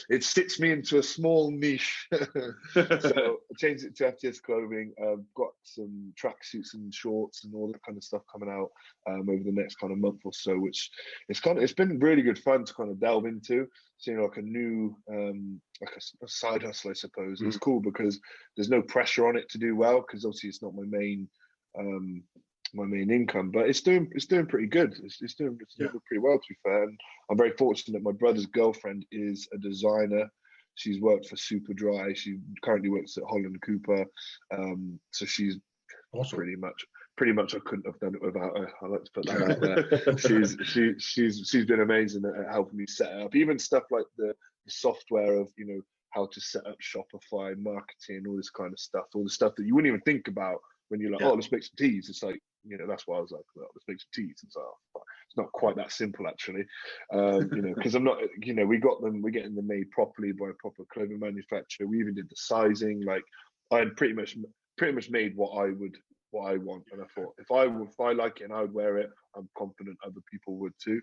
it sits me into a small niche. So I changed it to FTS Clothing. I've got some tracksuits and shorts and all that kind of stuff coming out over the next kind of month or so, which it's been really good fun to kind of delve into. Seeing like a new like a side hustle, I suppose. It's cool because there's no pressure on it to do well, because obviously it's not my main income, but it's doing pretty good. It's doing pretty well, to be fair. And I'm very fortunate. My brother's girlfriend is a designer. She's worked for Superdry. She currently works at Holland Cooper. So she's awesome. Pretty much I couldn't have done it without her. I like to put that out there. She's been amazing at helping me set it up. Even stuff like the software of, how to set up Shopify, marketing, all this kind of stuff, all the stuff that you wouldn't even think about when you're like, oh, let's make some teas. It's like, that's why I was like, well, let's make some teas. It's like, oh, it's not quite that simple, actually. Because I'm not, we're getting them made properly by a proper clothing manufacturer. We even did the sizing. Like, I had pretty much made what I want, and I thought if I like it and I would wear it, I'm confident other people would too.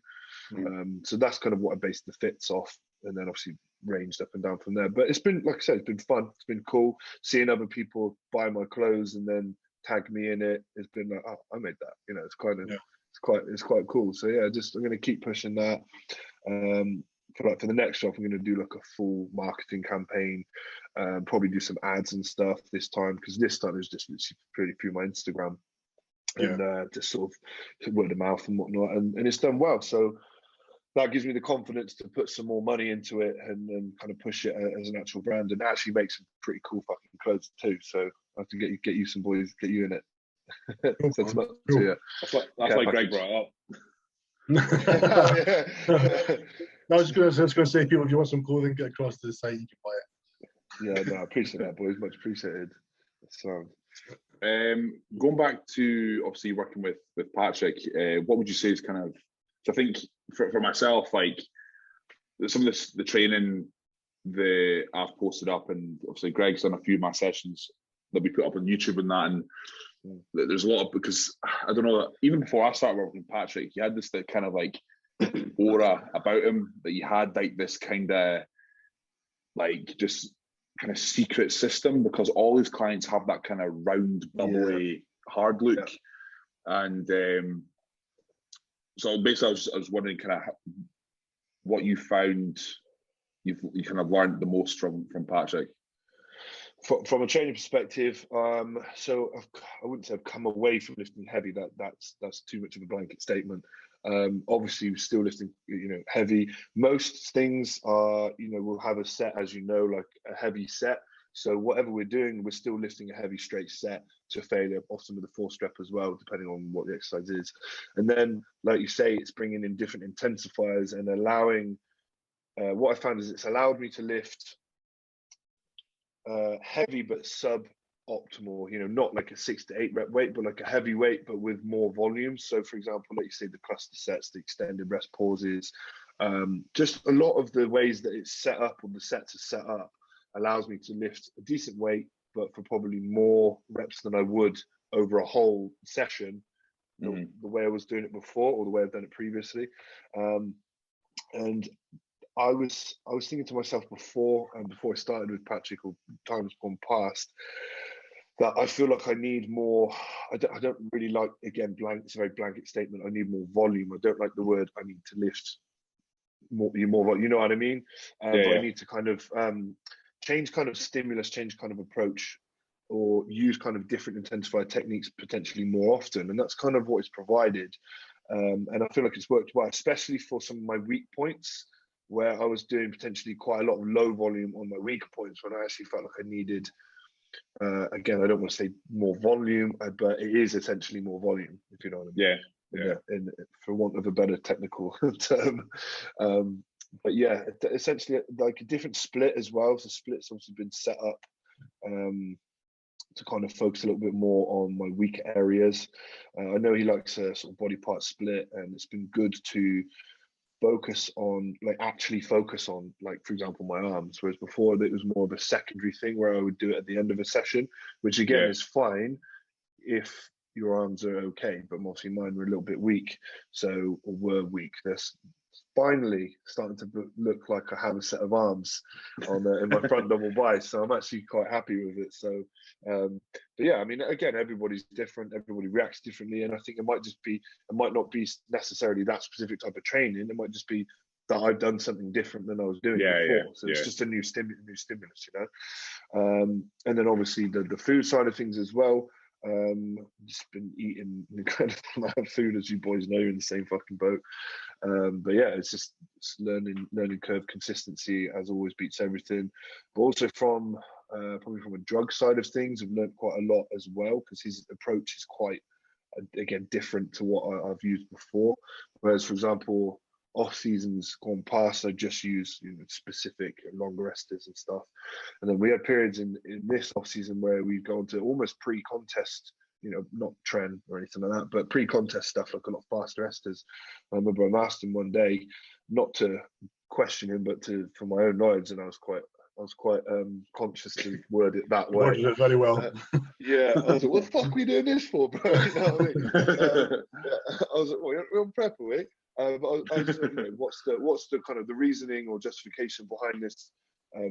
So that's kind of what I based the fits off, and then obviously ranged up and down from there. But it's been, like I said, it's been fun. It's been cool seeing other people buy my clothes and then tag me in it. It's been like, oh, I made that. It's it's quite cool. So yeah, I'm going to keep pushing that. For the next job, I'm going to do like a full marketing campaign, probably do some ads and stuff this time, because this time it was just literally pretty through my Instagram and just sort of word of mouth and whatnot, and it's done well. So that gives me the confidence to put some more money into it and kind of push it as an actual brand, and actually make some pretty cool fucking clothes too. So I have to get you some boys, get you in it. That's like Greg brought up. I was just going to say, people, if you want some clothing, get across to the site, you can buy it. Yeah, no, I appreciate that, boys. Much appreciated. So, going back to obviously working with Patrick, what would you say is kind of? So I think for myself, like some of the training that I've posted up, and obviously Greg's done a few of my sessions that we put up on YouTube and that, and there's a lot of, because I don't know, even before I started working with Patrick, he had this kind of like aura about him, that he had like this kind of like just kind of secret system, because all his clients have that kind of round, bubbly, hard look. And so basically I was wondering kind of what you found you kind of learned the most from Patrick. From a training perspective, so I wouldn't say I've come away from lifting heavy. That's too much of a blanket statement. Obviously, we're still lifting, heavy. Most things are, we'll have a set, as like a heavy set. So whatever we're doing, we're still lifting a heavy straight set to failure, often with a force rep as well, depending on what the exercise is. And then, like you say, it's bringing in different intensifiers and allowing. What I found is it's allowed me to lift heavy but sub-optimal, not like a 6 to 8 rep weight, but like a heavy weight but with more volume. So for example, like you say, the cluster sets, the extended rest pauses, just a lot of the ways that it's set up, or the sets are set up, allows me to lift a decent weight but for probably more reps than I would over a whole session, the way I was doing it before, or the way I've done it previously. And I was thinking to myself before I started with Patrick, or times gone past, that I feel like I need more. I don't really like, again, it's a very blanket statement. I need more volume. I don't like the word I need to lift more volume. You know what I mean? But I need to kind of change kind of stimulus, change kind of approach, or use kind of different intensifier techniques potentially more often. And that's kind of what is provided. And I feel like it's worked well, especially for some of my weak points, where I was doing potentially quite a lot of low volume on my weaker points, when I actually felt like I needed, again, I don't want to say more volume, but it is essentially more volume, if you know what I mean. Yeah. In for want of a better technical term. But yeah, essentially like a different split as well. So split's obviously been set up to kind of focus a little bit more on my weaker areas. I know he likes a sort of body part split, and it's been good to actually focus on, like, for example, my arms, whereas before it was more of a secondary thing where I would do it at the end of a session, which again is fine if your arms are okay, but mostly mine were a little bit weak, or were weak. They're finally starting to look like I have a set of arms on in my front double bi, so I'm actually quite happy with it. So but yeah, I mean, again, everybody's different, everybody reacts differently, and I think it might not be necessarily that specific type of training. It might just be that I've done something different than I was doing before. So it's just a new stimulus, and then obviously the food side of things as well. Just been eating an incredible amount of food, as you boys know, in the same fucking boat. But yeah, it's learning curve. Consistency, as always, beats everything. But also from probably from a drug side of things, I've learned quite a lot as well, because his approach is quite, again, different to what I've used before. Whereas, for example, off seasons gone past, I just use specific longer esters and stuff, and then we had periods in this off season where we've gone to almost pre-contest, not trend or anything like that, but pre-contest stuff, like a lot faster esters. I remember I asked him one day, not to question him, but for my own knowledge, and I was quite conscious to word it that way. Worded it very well. I was like, what the fuck are we doing this for, bro? You know what I mean? I was like, well, we're on prep, are we? But I was what's the kind of the reasoning or justification behind this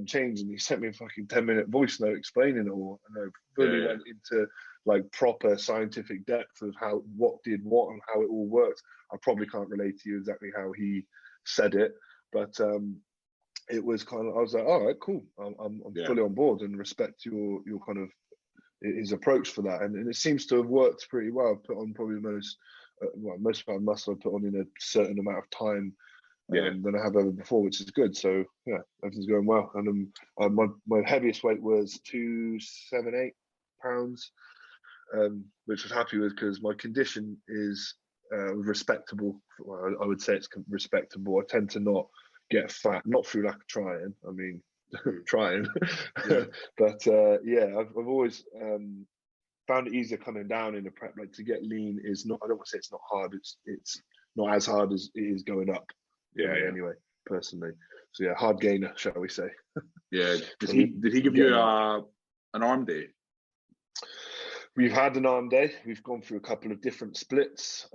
changed, and he sent me a fucking 10-minute voice note explaining it all, and I fully went into like proper scientific depth of what did what and how it all worked. I probably can't relate to you exactly how he said it, but it was kind of, I was like, all right, cool, I'm fully on board and respect your kind of his approach for that, and it seems to have worked pretty well. I've put on probably most of my muscle I put on in a certain amount of time than I have ever before, which is good. So yeah, everything's going well. And my heaviest weight was 278 pounds, which I was happy with because my condition is respectable. Well, I would say it's respectable. I tend to not get fat, not through lack of trying. I mean, trying, but I've always found it easier coming down in a prep. Like to get lean is not. I don't want to say it's not hard. It's not as hard as it is going up. Anyway, personally. So yeah, hard gainer, shall we say? Yeah. Did he give you an arm day? We've had an arm day. We've gone through a couple of different splits.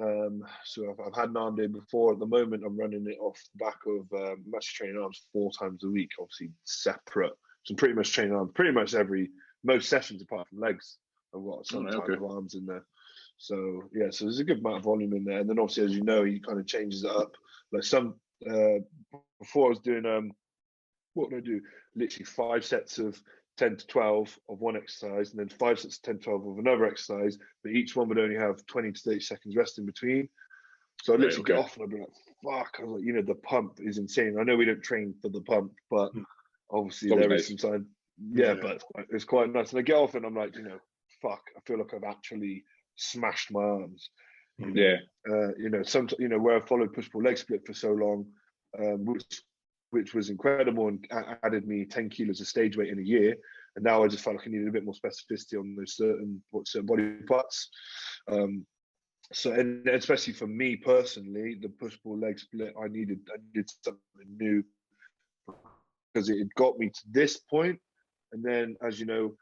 So I've had an arm day before. At the moment, I'm running it off the back of I'm actually training arms 4 times a week, obviously separate. So I'm pretty much training arms pretty much most sessions apart from legs. I've got some type of arms in there. So yeah, so there's a good amount of volume in there. And then obviously, as you know, he kind of changes it up. Like before I was doing what would I do? Literally 5 sets of 10 to 12 of one exercise, and then 5 sets of 10 to 12 of another exercise, but each one would only have 20 to 30 seconds rest in between. So I'd literally get off and I'd be like, fuck. I was like, the pump is insane. I know we don't train for the pump, but obviously there is some time. Yeah, but it's quite nice. And I get off and I'm like, fuck, I feel like I've actually smashed my arms. Where I followed push-pull leg split for so long, which was incredible and added me 10 kilos of stage weight in a year. And now I just felt like I needed a bit more specificity on those certain body parts. So, and especially for me personally, the push-pull leg split, I needed something new because it had got me to this point. And then, as you know,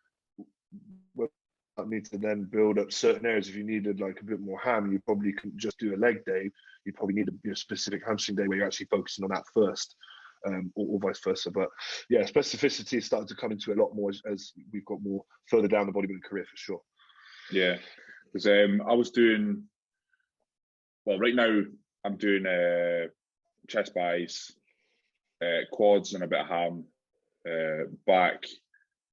I need to then build up certain areas. If you needed like a bit more ham, you probably couldn't just do a leg day. You'd probably need a specific hamstring day where you're actually focusing on that first, or vice versa. But yeah, specificity is starting to come into it a lot more as we've got more further down the bodybuilding career for sure. Yeah, because I was doing, right now I'm doing chest buys, quads and a bit of ham, back,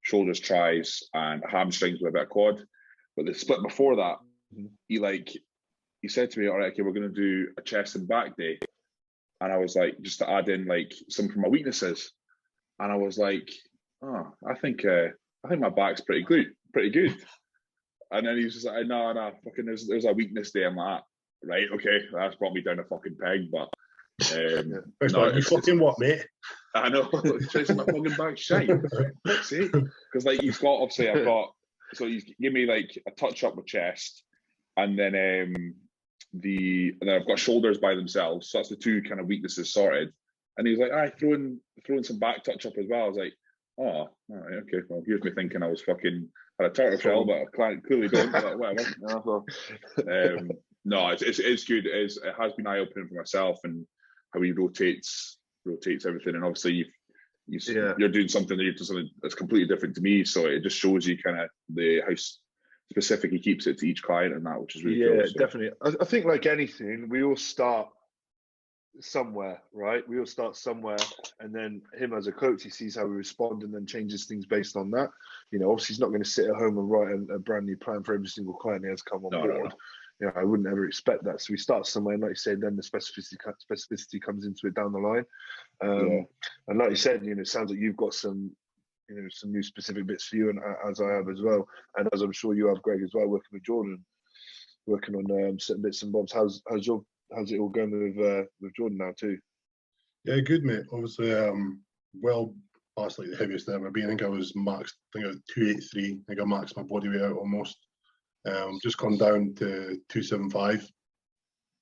shoulders, tries, and hamstrings with a bit of quad. But the split before that, he said to me, all right, okay, we're going to do a chest and back day. And I was like, just to add in like some from my weaknesses. And I was like, oh, I think my back's pretty good. And then he was just like, no, fucking there's a weakness day. I'm like, right, okay, that's brought me down a fucking peg, but you fucking what, mate? I know, chasing my fucking back shite. See, because like he's got obviously he's give me like a touch up with chest, and then I've got shoulders by themselves. So that's the 2 kind of weaknesses sorted. And he was like, throw in some back touch up as well. I was like, oh, all right, okay. Well, here's me thinking I was fucking had a turtle shell, but I clearly don't. But whatever. No, it's good. It has been eye opening for myself and how he rotates everything. And obviously you're doing something that's completely different to me. So it just shows you kind of how specific he keeps it to each client and that, which is really cool. So. Definitely. I think like anything, we all start somewhere, right? We all start somewhere, and then him as a coach, he sees how we respond and then changes things based on that. Obviously he's not going to sit at home and write a brand new plan for every single client he has come on board. No. I wouldn't ever expect that. So we start somewhere, and like you said, then the specificity comes into it down the line. And like you said, it sounds like you've got some new specific bits for you, and as I have as well, and as I'm sure you have, Greg, as well, working with Jordan, working on certain bits and bobs. How's it all going with Jordan now too? Yeah, good, mate. Obviously, well past like the heaviest I've ever been. I think I was maxed. I think I was 283. I think I maxed my body weight out almost. Just gone down to 275.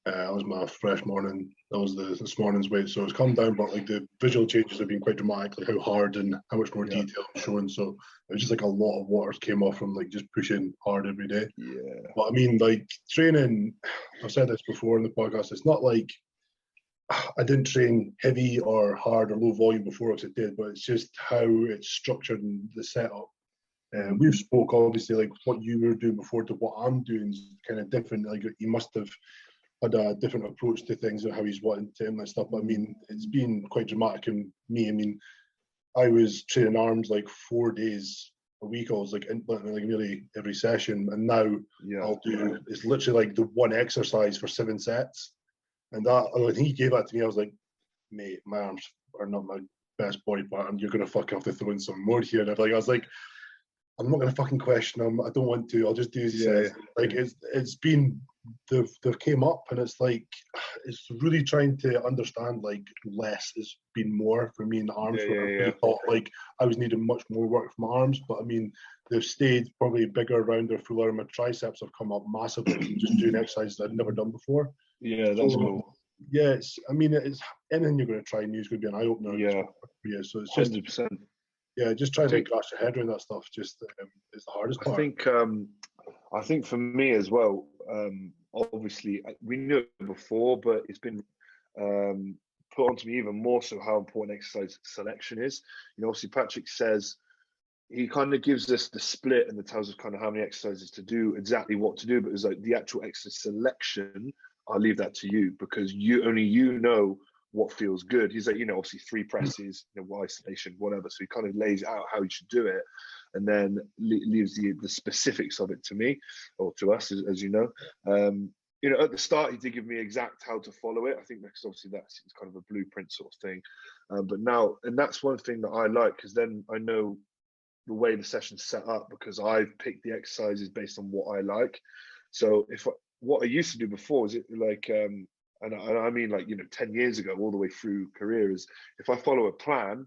That was my fresh morning. That was this morning's weight. So it's come down, but like the visual changes have been quite dramatic, like how hard and how much more detail I'm showing. So it was just like a lot of water came off from like just pushing hard every day. Yeah. But I mean, like training, I've said this before in the podcast, it's not like I didn't train heavy or hard or low volume before as it did, but it's just how it's structured and the setup. We've spoke obviously like what you were doing before to what I'm doing is kind of different. Like he must have had a different approach to things and how he's wanting to and stuff. But I mean, it's been quite dramatic in me. I mean, I was training arms like 4 days a week. I was like nearly every session, and now I'll do it's literally like the one exercise for 7 sets. And that when he gave that to me, I was like, mate, my arms are not my best body part, and you're gonna fucking have to throw in some more here. And I was like, I'm not gonna fucking question him. I don't want to. I'll just do as he says. Like it's been they've came up, and it's like it's really trying to understand like less has been more for me in the arms. I really thought like I was needing much more work from my arms, but I mean they've stayed probably bigger, rounder, fuller. My triceps have come up massively from just doing exercises I'd never done before. Yeah, that's cool. Yeah, it's anything you're going to try new is going to be an eye opener. Yeah, so it's just 100%. Yeah, just trying to grasp your head around that stuff just is the hardest part. I think for me as well, obviously we knew it before, but it's been put onto me even more so how important exercise selection is. You know, obviously Patrick says he kind of gives us the split and tells us kind of how many exercises to do, exactly what to do, but it's like the actual exercise selection, I'll leave that to you because only you know what feels good. He's like, you know, obviously 3 presses, you know, isolation, whatever. So he kind of lays out how you should do it, and then leaves the specifics of it to me or to us, as you know. You know, at the start he did give me exact how to follow it. I think because obviously that's kind of a blueprint sort of thing. But now, and that's one thing that I like because then I know the way the session's set up because I've picked the exercises based on what I like. So what I used to do before was it like. And I mean, like, you know, 10 years ago, all the way through career is if I follow a plan,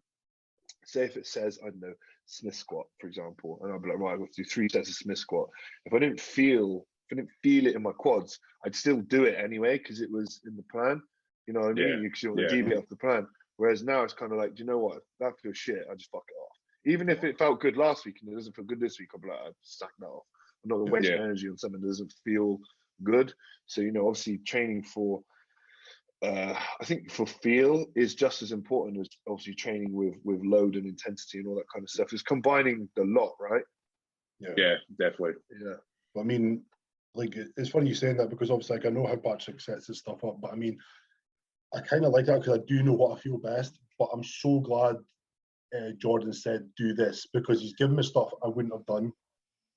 say if it says, I don't know, Smith squat, for example, and I'll be like, right, I've got to do 3 sets of Smith squat. If I didn't feel it in my quads, I'd still do it anyway because it was in the plan. You know what I mean? Because you want to deviate off the plan. Whereas now it's kind of like, do you know what? If that feels shit, I just fuck it off. Even if it felt good last week and it doesn't feel good this week, I'll be like, I'd sack that off. I'm not going to waste energy on something that doesn't feel good. So, you know, obviously training for I think for feel is just as important as obviously training with load and intensity and all that kind of stuff. It's combining the lot, right? Yeah, definitely. Yeah. I mean, like it's funny you saying that because obviously like I know how Patrick sets his stuff up, but I mean, I kind of like that because I do know what I feel best. But I'm so glad Jordan said do this because he's given me stuff I wouldn't have done.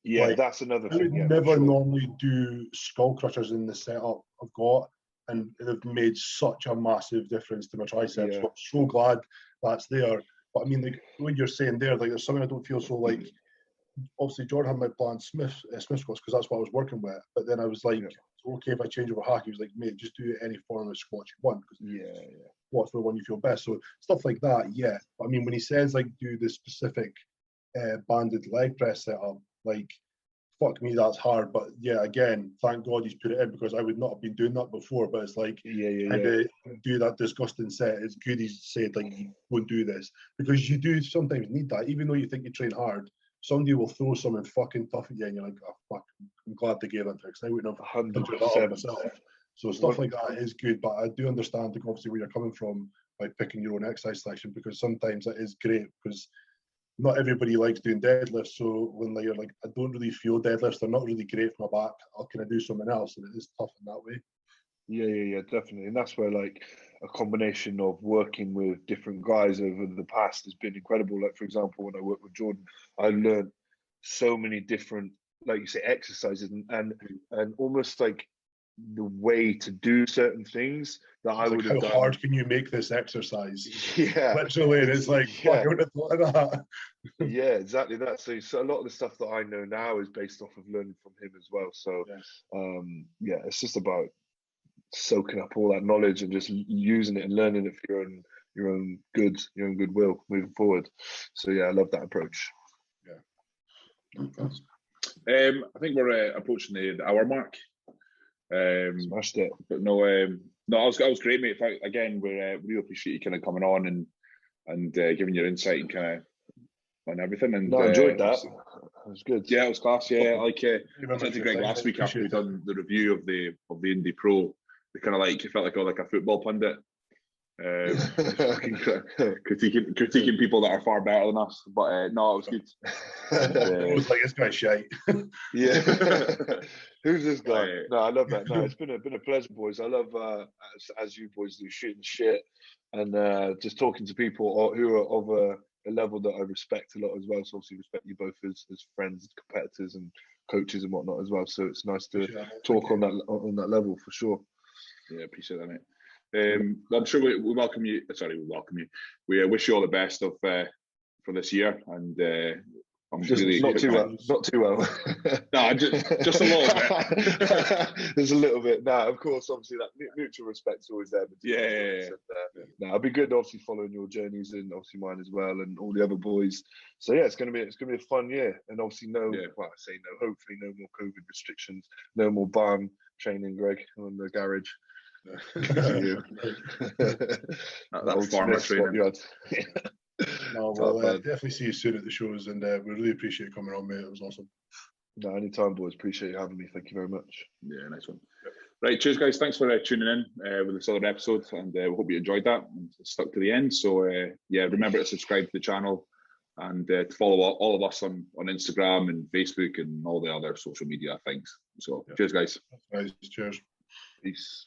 Yeah, like, that's another thing. I would never normally do skull crushers in the setup I've got. And they've made such a massive difference to my triceps. So I'm so glad that's there. But I mean, like when you're saying there, like there's something I don't feel so like. Obviously, Jordan had my plan Smith squats because that's what I was working with. But then I was like, okay, if I change over hack, he was like, mate, just do any form of squat you want because what's the one you feel best. So stuff like that, yeah. But I mean, when he says like do the specific banded leg press setup, like. Fuck me, that's hard. But yeah, again, thank God he's put it in because I would not have been doing that before. But it's like, do that disgusting set. It's good he's said like you won't do this because you do sometimes need that. Even though you think you train hard, somebody will throw something fucking tough at you, and you're like, oh fuck, I'm glad they gave that to because I wouldn't have 100% myself. So stuff like that is good. But I do understand like, obviously where you're coming from by picking your own exercise selection because sometimes it is great because. Not everybody likes doing deadlifts, so when you're like, I don't really feel deadlifts, they're not really great for my back. How can I do something else? And it is tough in that way. Yeah, definitely. And that's where like a combination of working with different guys over the past has been incredible. Like for example, when I worked with Jordan, I learned so many different, like you say, exercises and almost like the way to do certain things that I would have done. How hard can you make this exercise? Yeah, literally, it's like I would have thought of that. Yeah, exactly that. So a lot of the stuff that I know now is based off of learning from him as well. So it's just about soaking up all that knowledge and just using it and learning it for your own goodwill moving forward. So yeah, I love that approach. Yeah. I think we're approaching the hour mark. Smashed it. But no, I was great, mate. Again, we really appreciate you kind of coming on and giving your insight and kind of on everything. And I enjoyed that. It was good. Yeah, it was class. Yeah, like I said to Greg last week after we done the review of the Indie Pro, we kind of like it felt like a football pundit. critiquing people that are far better than us. But no, it was good. It was like, this guy's shite. Yeah. Who's this guy? No, I love that. No, it's been a pleasure, boys. I love as you boys do, shooting shit and just talking to people who are of a level that I respect a lot as well. So obviously respect you both as friends, competitors, and coaches and whatnot as well. So it's nice to talk on that level for sure. Yeah, appreciate that, mate. Well, I'm sure we welcome you. Sorry, we welcome you. We wish you all the best for this year, and I'm just really not too well. Not too well. No, just a little bit. There's a little bit. No, of course, obviously that mutual respect's always there. Yeah. No, it'll be good, obviously, following your journeys and obviously mine as well, and all the other boys. So yeah, it's gonna be a fun year, and obviously well, I say no. Hopefully, no more COVID restrictions, no more barn training, Greg, on the garage. That farmer training. No, we'll definitely see you soon at the shows, and we really appreciate you coming on, mate. It was awesome. No, anytime, boys. Appreciate you having me. Thank you very much. Yeah, nice one. Right, cheers, guys. Thanks for tuning in with this other episode, and we hope you enjoyed that and stuck to the end. So, remember to subscribe to the channel and to follow all of us on Instagram and Facebook and all the other social media things. So, cheers, guys. Guys, cheers. Peace.